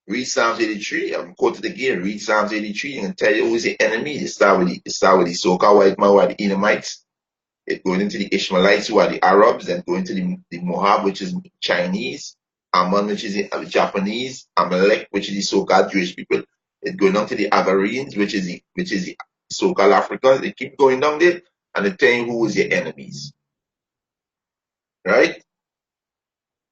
Read Psalms 83. I'm quoted again. Read Psalms 83 and tell you who's the enemy. It start with the so-called white man, who are the Edomites. It going into the Ishmaelites, who are the Arabs, and going to the Moab, which is Chinese, Ammon, which is the Japanese, Amalek, which is the so-called Jewish people. It going down to the Agarenes, which is the so-called Africans. They keep going down there, and they tell you who is your enemies. Right?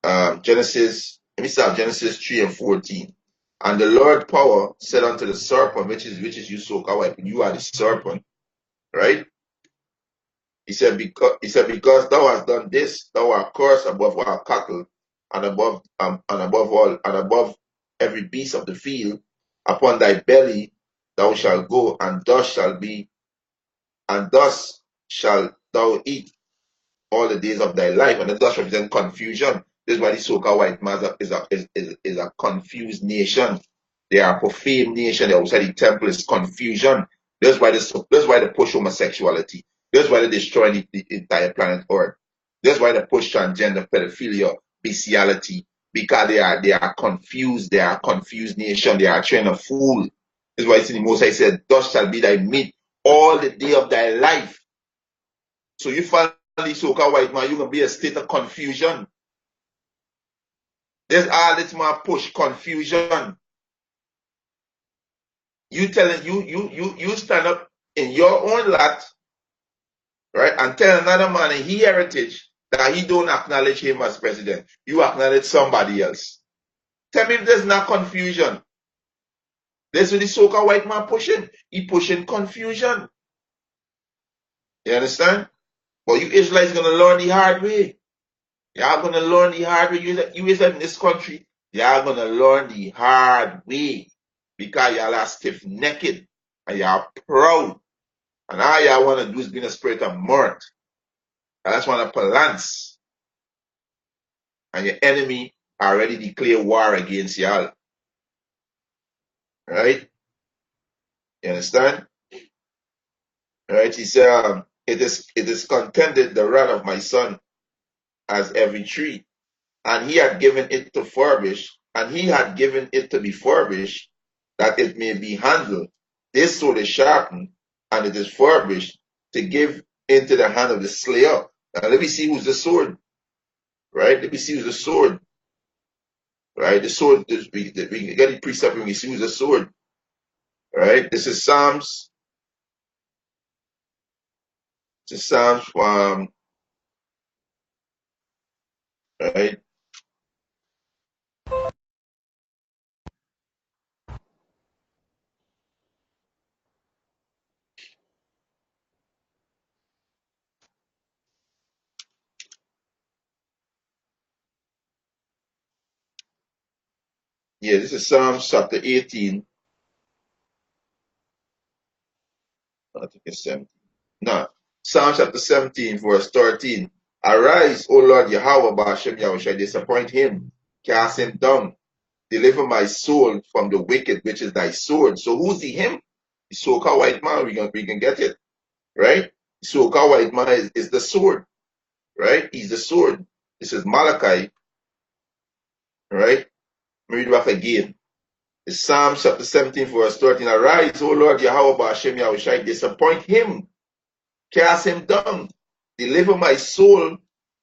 Let me start Genesis 3 and 14. And the Lord power said unto the serpent, which is you so-called white, you are the serpent, right? He said, because thou hast done this, thou art cursed above all cattle, and above every beast of the field. Upon thy belly thou shalt go, and thus shalt thou eat all the days of thy life. And it does represent confusion. This is why the so-called white man is a confused nation. They are a profane nation. The outside the temple is confusion. That's why they push homosexuality. That's why they destroy the entire planet Earth. That's why they push transgender, pedophilia, bestiality, because they are confused. They are a confused nation. They are trying to fool. That's why it's in the Most High said, "Thus shall be thy meat all the day of thy life." So you find the so-called white man, you're gonna be a state of confusion. There's all this man push confusion. You telling you stand up in your own lot, right, and tell another man in his heritage that he don't acknowledge him as president. You acknowledge somebody else. Tell me if there's not confusion. That's what the so-called white man pushing. He pushing confusion. You understand? But you Israelites gonna learn the hard way. Y'all gonna learn the hard way. You Israel in this country, y'all gonna learn the hard way. Because y'all are stiff-necked and y'all proud. And all y'all want to do is be in a spirit of mirth. I just want to balance. And your enemy already declared war against y'all. Right? You understand? Right? He said, it is contended the wrath of my son as every tree. And he had given it to furbish, and he had given it to be furbished, that it may be handled. This sword is sharpened, and it is furbished to give into the hand of the slayer. Now let me see who's the sword. Right? Let me see who's the sword. Right? The sword, we get the precept and we see who's the sword. Right? This is Psalms. This is Psalms Right? Yeah, this is Psalms chapter 18. I think it's 17. No. Psalms chapter 17, verse 13. Arise, O Lord Yahweh, Ba'ashem Yahushua, disappoint him, cast him down, deliver my soul from the wicked, which is thy sword. So who's the him? The so-called white man, we can get it, right? The so-called white man is the sword, right? He's the sword. This is Malachi, right? Read it back again. It's Psalm chapter 17, verse 13. Arise, O Lord Yahweh, Ba'ashem Yahushua, disappoint him, cast him down, deliver my soul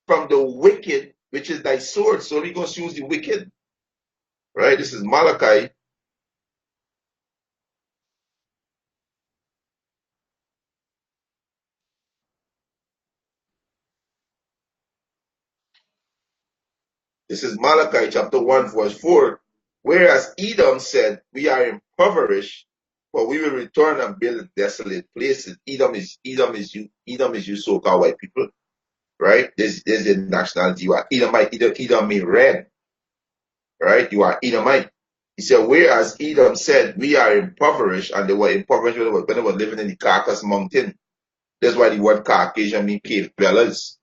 from the wicked, which is thy sword. So we're going to use the wicked, right? This is Malachi. This is Malachi chapter 1, verse 4. Whereas Edom said, we are impoverished, but we will return and build desolate places. Edom is you so-called white people, right? There's the nationality. You are Edomite. Edom mean red, right? You are Edomite. He said, whereas Edom said, we are impoverished, and they were impoverished when they were living in the Caucasus Mountain. That's why the word Caucasian means cave dwellers,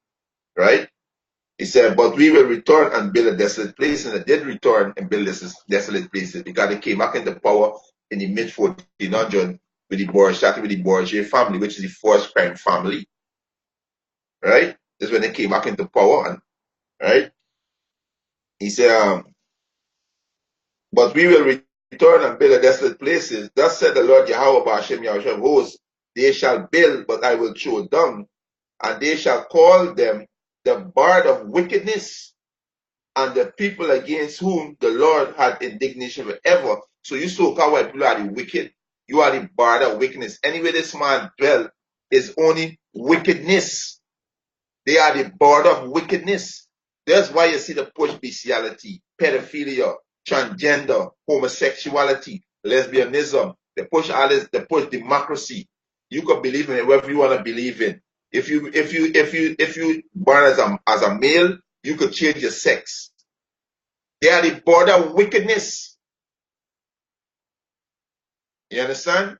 right? He said, but we will return and build a desolate place. And they did return and build this desolate places because they came back into power in the mid 1400s with the starting with the Borgia family, which is the first crime family, right? That's when they came back into power, and right? He said, but we will return and build a desolate places. Thus said the Lord Yahweh Ba'ashem Yahushua of hosts, they shall build, but I will throw down, and they shall call them the bard of wickedness, and the people against whom the Lord had indignation forever. So you so-called white people are the wicked. You are the bard of wickedness. Anyway, this man dwell is only wickedness. They are the bard of wickedness. That's why you see the push bestiality, pedophilia, transgender, homosexuality, lesbianism. They push all this. They push democracy. You can believe in it, whatever you want to believe in. If you born as a male, you could change your sex. They are the border of wickedness. You understand?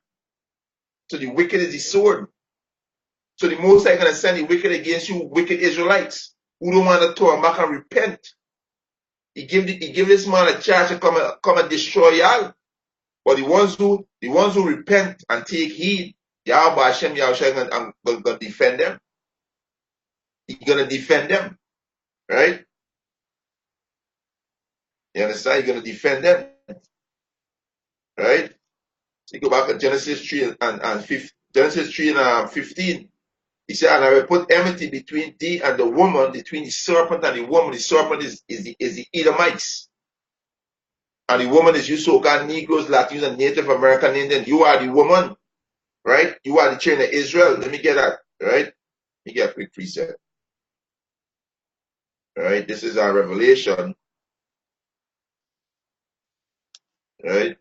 So the wicked is the sword. So the Most High going to send the wicked against you, wicked Israelites, who don't want to turn back and repent. He give this man a charge to come and destroy y'all. But the ones who repent and take heed, Yahweh Hashem Yahushua going to defend them. He's going to defend them, right? You understand? He's going to defend them, right? So you go back to Genesis 3 and 15, Genesis 3 and 15. He said, and I will put enmity between thee and the woman, between the serpent and the woman. The serpent is the Edomites. And the woman is you so-called Negroes, Latinos, and Native American Indians. You are the woman, right? You are the children of Israel. Let me get that, right? Let me get a quick preset. All right, this is our Revelation, right?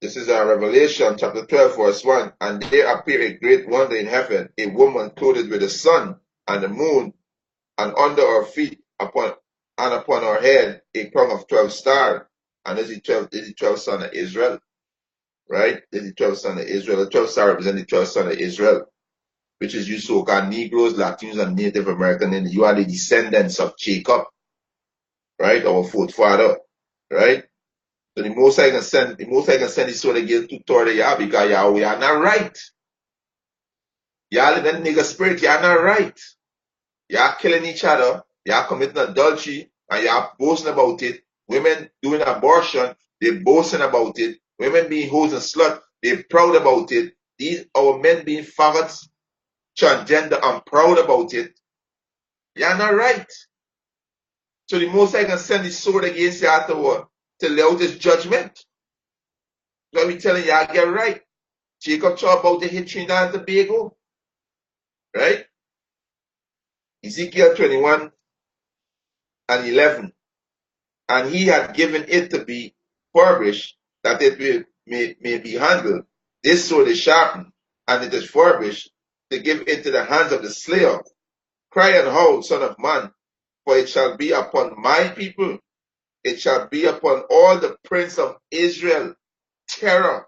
This is our Revelation, chapter 12, verse 1. And there appeared a great wonder in heaven, a woman clothed with the sun and the moon, and under her feet upon her head a crown of 12 stars. And this is the 12 son of Israel, right? This is the 12 son of Israel. The 12 stars represent the 12 son of Israel, which is you so-called Negroes, Latinos, and Native American Indians. You are the descendants of Jacob, right? Our forefather, right? So the Most High can send his sword against to Torah Yah, because Yahweh are not right. Y'all in that nigga spirit, y'all not right. Y'all killing each other, y'all committing adultery, and y'all boasting about it. Women doing abortion, they boasting about it. Women being hoes and slut, they proud about it. These our men being faggots, transgender, I'm proud about it. Y'all not right. So the Most High can send his sword against y'all to what? To lay out his judgment. So we telling y'all get right. Jacob talk about to hit Trinidad and Tobago, right? Ezekiel 21 and 11. And he had given it to be furbished, that it may be handled. This sword is sharpened, and it is furbished, to give into the hands of the slayer. Cry and howl, son of man, for it shall be upon my people, it shall be upon all the prince of Israel, terror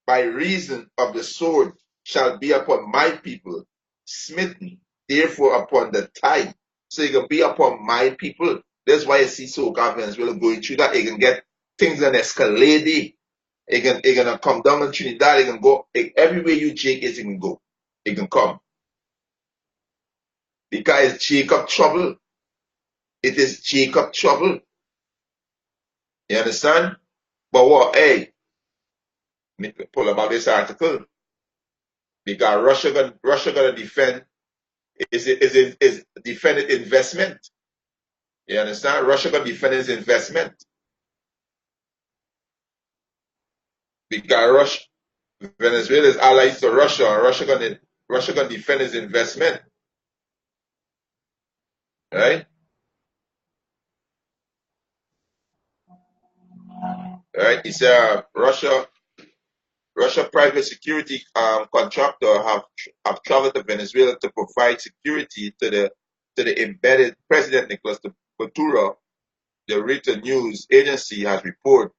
by reason of the sword shall be upon my people, smitten therefore upon the tide. So it can be upon my people. That's why you see so governments will going through that. It can get things an escalate. It can come down in Trinidad. It can go everywhere you Jake is, it can go. It can come. Because it's Jacob trouble. It is Jacob trouble. You understand? But what, hey, pull about this article. Because Russia gonna defend is defend its investment. You understand? Russia gonna defend its investment. Because Venezuela is allied to Russia, and Russia gonna defend its investment. Right? Right? It's Russia private security contractor have traveled to Venezuela to provide security to the embedded President Nicolas Maduro. The Reuters news agency has reported.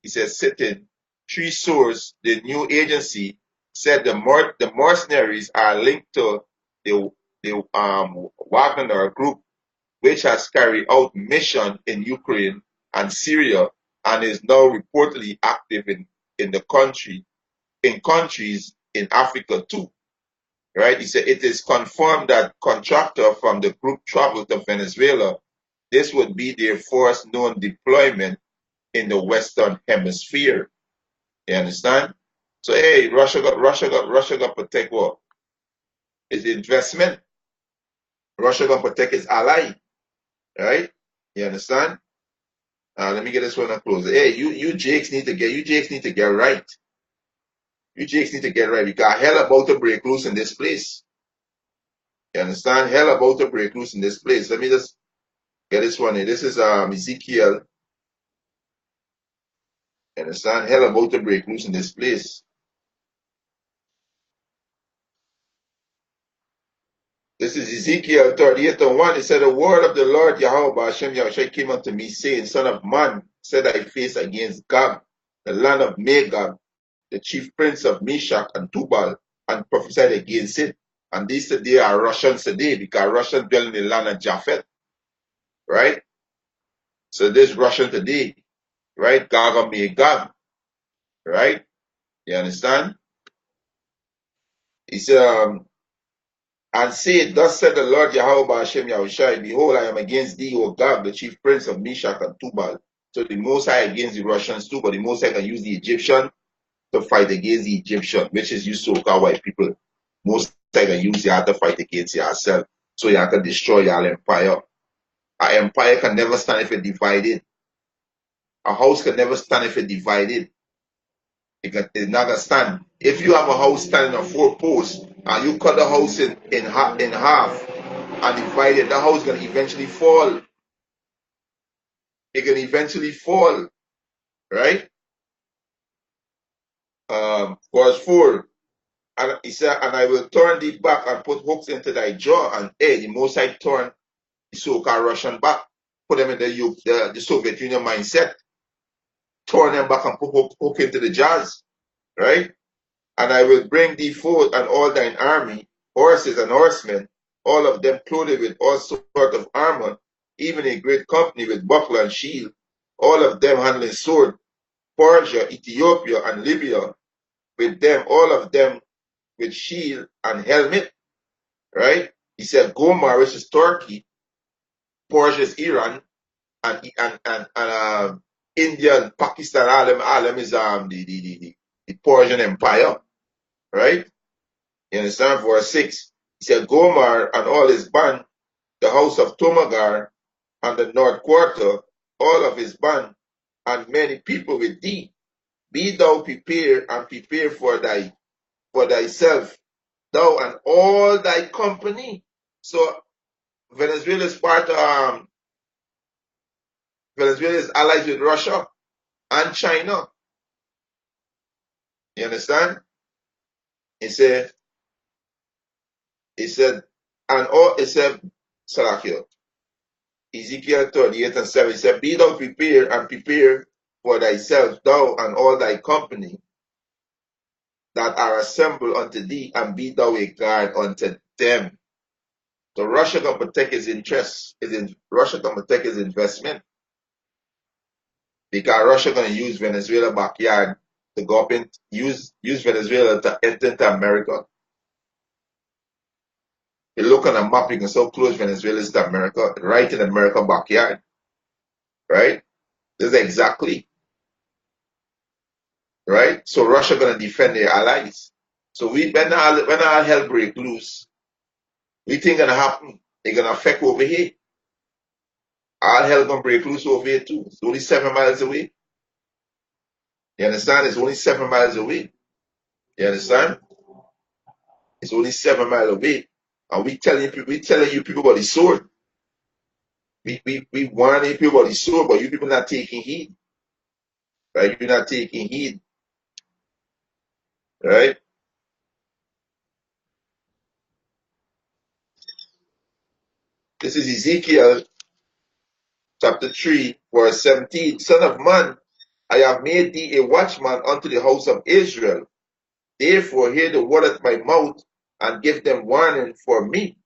He says, citing three sources, the new agency said the mercenaries are linked to the Wagner group, which has carried out mission in Ukraine and Syria and is now reportedly active in the country in countries in Africa too. Right? He said it is confirmed that contractor from the group traveled to Venezuela. This would be their first known deployment in the Western Hemisphere. You understand? So hey, Russia got protect what? Its investment. Russia got protect its ally. Right? You understand? Let me get this one up close. Hey, you Jakes need to get right. You Jakes need to get right. We got hell about to break loose in this place. You understand? Hell about to break loose in this place. Let me just get this one in. This is Ezekiel. You understand? Hell about to break loose in this place. This is Ezekiel 38 and 1. It said, the word of the Lord Yahweh Hashem Yahushua came unto me, saying, Son of man, set thy face against Gog, the land of Magog, the chief prince of Meshach and Tubal, and prophesied against it. And these today are Russians today, because Russians dwell in the land of Japhet. Right? So this Russian today, right? Gog and Magog. Right? You understand? He said, and say, thus said the Lord Yahweh Hashem Yahushai, behold, I am against thee, O Gog, the chief prince of Meshach and Tubal. So the Most High against the Russians too, but the Most High can use the Egyptian to fight against the Egyptian, which is you so-called white people. Most High can use y'all to fight against yourself, so y'all can destroy y'all empire. An empire can never stand if it's divided. A house can never stand if it's divided. It's not gonna stand. If you have a house standing on four posts and you cut the house in half and divide it, the house is gonna eventually fall. It can eventually fall, right? Verse 4. And he said, and I will turn thee back and put hooks into thy jaw. And the Most High turn the so-called Russian back, put them in the Soviet Union mindset, turn them back and put hook into the jaws, right? And I will bring thee forth and all thine army, horses and horsemen, all of them clothed with all sort of armor, even a great company with buckler and shield, all of them handling sword, Persia, Ethiopia, and Libya, with them, all of them with shield and helmet, right? He said, Gomar, which is Turkey, Persia is Iran, and India and Pakistan, all them is the Persian Empire, right? You understand? Verse 6. He said, Gomar and all his band, the house of Tomagar, and the north quarter, all of his band, and many people with thee. Be thou prepared and prepare for thyself, thou and all thy company. So Venezuela is Venezuela is allied with Russia and China. You understand? He said, he said, and all he said, Salakio, Ezekiel 38 and 7, he said, be thou prepared and prepare for thyself, thou and all thy company that are assembled unto thee, and be thou a guard unto them. So Russia can protect his interests, Russia can protect his investment, because Russia gonna use Venezuela backyard to go up and use Venezuela to enter into America. You look on a map, you can so close Venezuela is to America, right in America backyard, right? This is exactly right. So Russia gonna defend their allies. So when our hell break loose, we think gonna happen. They're gonna affect over here. Our hell gonna break loose over here too. It's only 7 miles away. You understand? It's only 7 miles away. You understand? It's only 7 miles away. And we telling you people about the sword. We warning people about the sword, but you people not taking heed. Right? You're not taking heed. Right? This is Ezekiel chapter 3, verse 17. Son of man, I have made thee a watchman unto the house of Israel. Therefore hear the word of my mouth, and give them warning for me.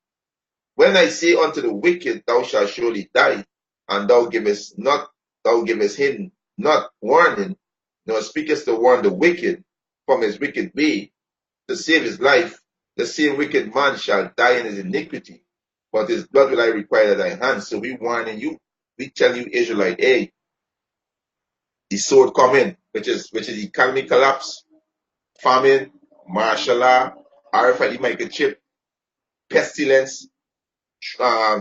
When I say unto the wicked, thou shalt surely die, and thou givest him not warning, nor speakest to warn the wicked from his wicked way, to save his life, the same wicked man shall die in his iniquity, but his blood will I require at thy hands. So we warning you, we tell you, Israelite, hey, the sword coming, which is economic collapse, famine, martial law, RFID microchip, pestilence,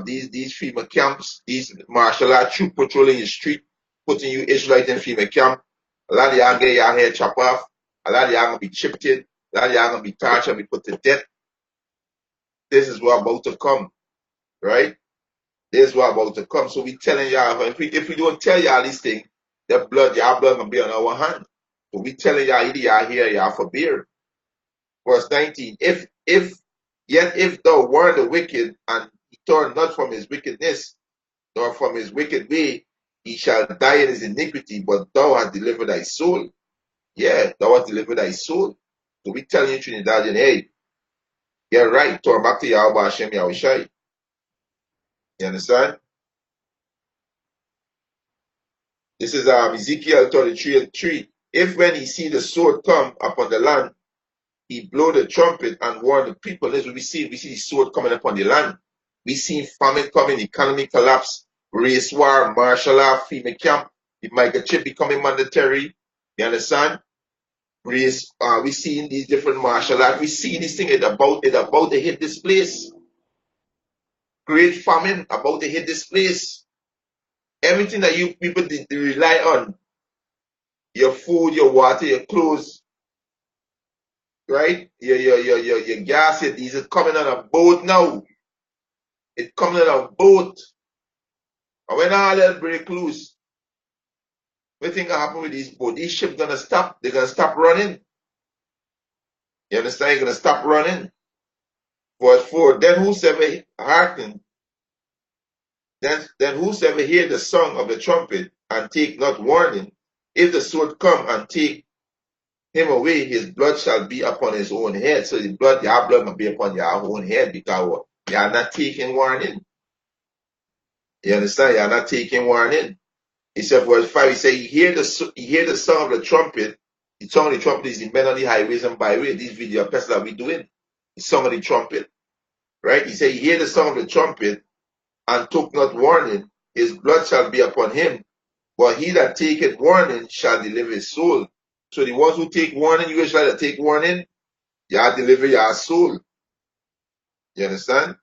these FEMA camps, these martial law troop patrolling the street, putting you Israelite in FEMA camp. A lot of y'all get your hair chopped off. A lot of y'all gonna be chipped in. A lot of y'all gonna be tortured, be put to death. This is what about to come, right? This is what about to come. So we telling y'all, if we don't tell y'all these things, y'all blood gonna be on our hand. So we telling y'all, either y'all hear, y'all forbear. Verse 19, if thou warn the wicked, and he turn not from his wickedness, nor from his wicked way, he shall die in his iniquity, but thou hast delivered thy soul. Yeah, thou hast delivered thy soul. So we telling you, Trinidadian, hey, get right, turn back to Yahweh Hashem Yahushai. You understand? This is Ezekiel 33 and 3. If when he see the sword come upon the land, he blow the trumpet and warn the people. This we see the sword coming upon the land. We see famine coming, economic collapse, race war, martial law, FEMA camp, the microchip becoming mandatory. You understand? Race, we see these different martial law. We see this thing it about to hit this place. Great famine about to hit this place. Everything that you people did rely on, your food, your water, your clothes, right? Your gas, your diesel coming on a boat now. It's coming on a boat. And when all that break loose, what think will happen with these boats? These ships gonna stop. They're gonna stop running. You understand? They're gonna stop running. Verse 4. Then whosoever hearken, then whosoever hear the song of the trumpet and take not warning, if the sword come and take him away, his blood shall be upon his own head. So the blood, your blood must be upon your own head, because you are not taking warning. You understand? You are not taking warning. He said, verse 5, he said, you hear the sound of the trumpet. The song of the trumpet is the men on the highways and byways. These video pests that we doing. The song of the trumpet. Right? He said, you hear the sound of the trumpet and took not warning, his blood shall be upon him. But he that taketh warning shall deliver his soul. So the ones who take warning, you Israel that take warning, y'all deliver your soul. You understand?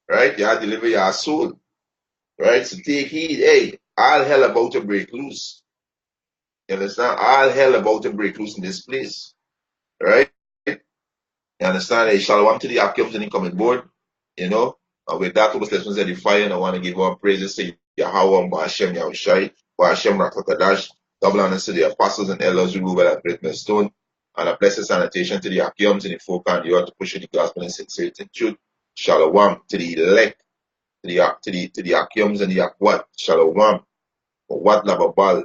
Right? Y'all deliver your soul. Right? So take heed. Hey, all hell about to break loose. You understand? All hell about to break loose in this place. Right? You understand? Hey, shalom to the Akims and incoming board. You know? And with that, was lessons edifying. I want to give all praises to Yahweh, Ba'ashem Yahushai, Ba'ashem Rakakadash, double honors to the apostles and elders who rule by that great millstone, and a blessed sanitation to the Akims and the folk and the earth to push the gospel in sincerity and truth. Shalom to the elect, to the Akims and the Akwat. Shalom. For what Lababal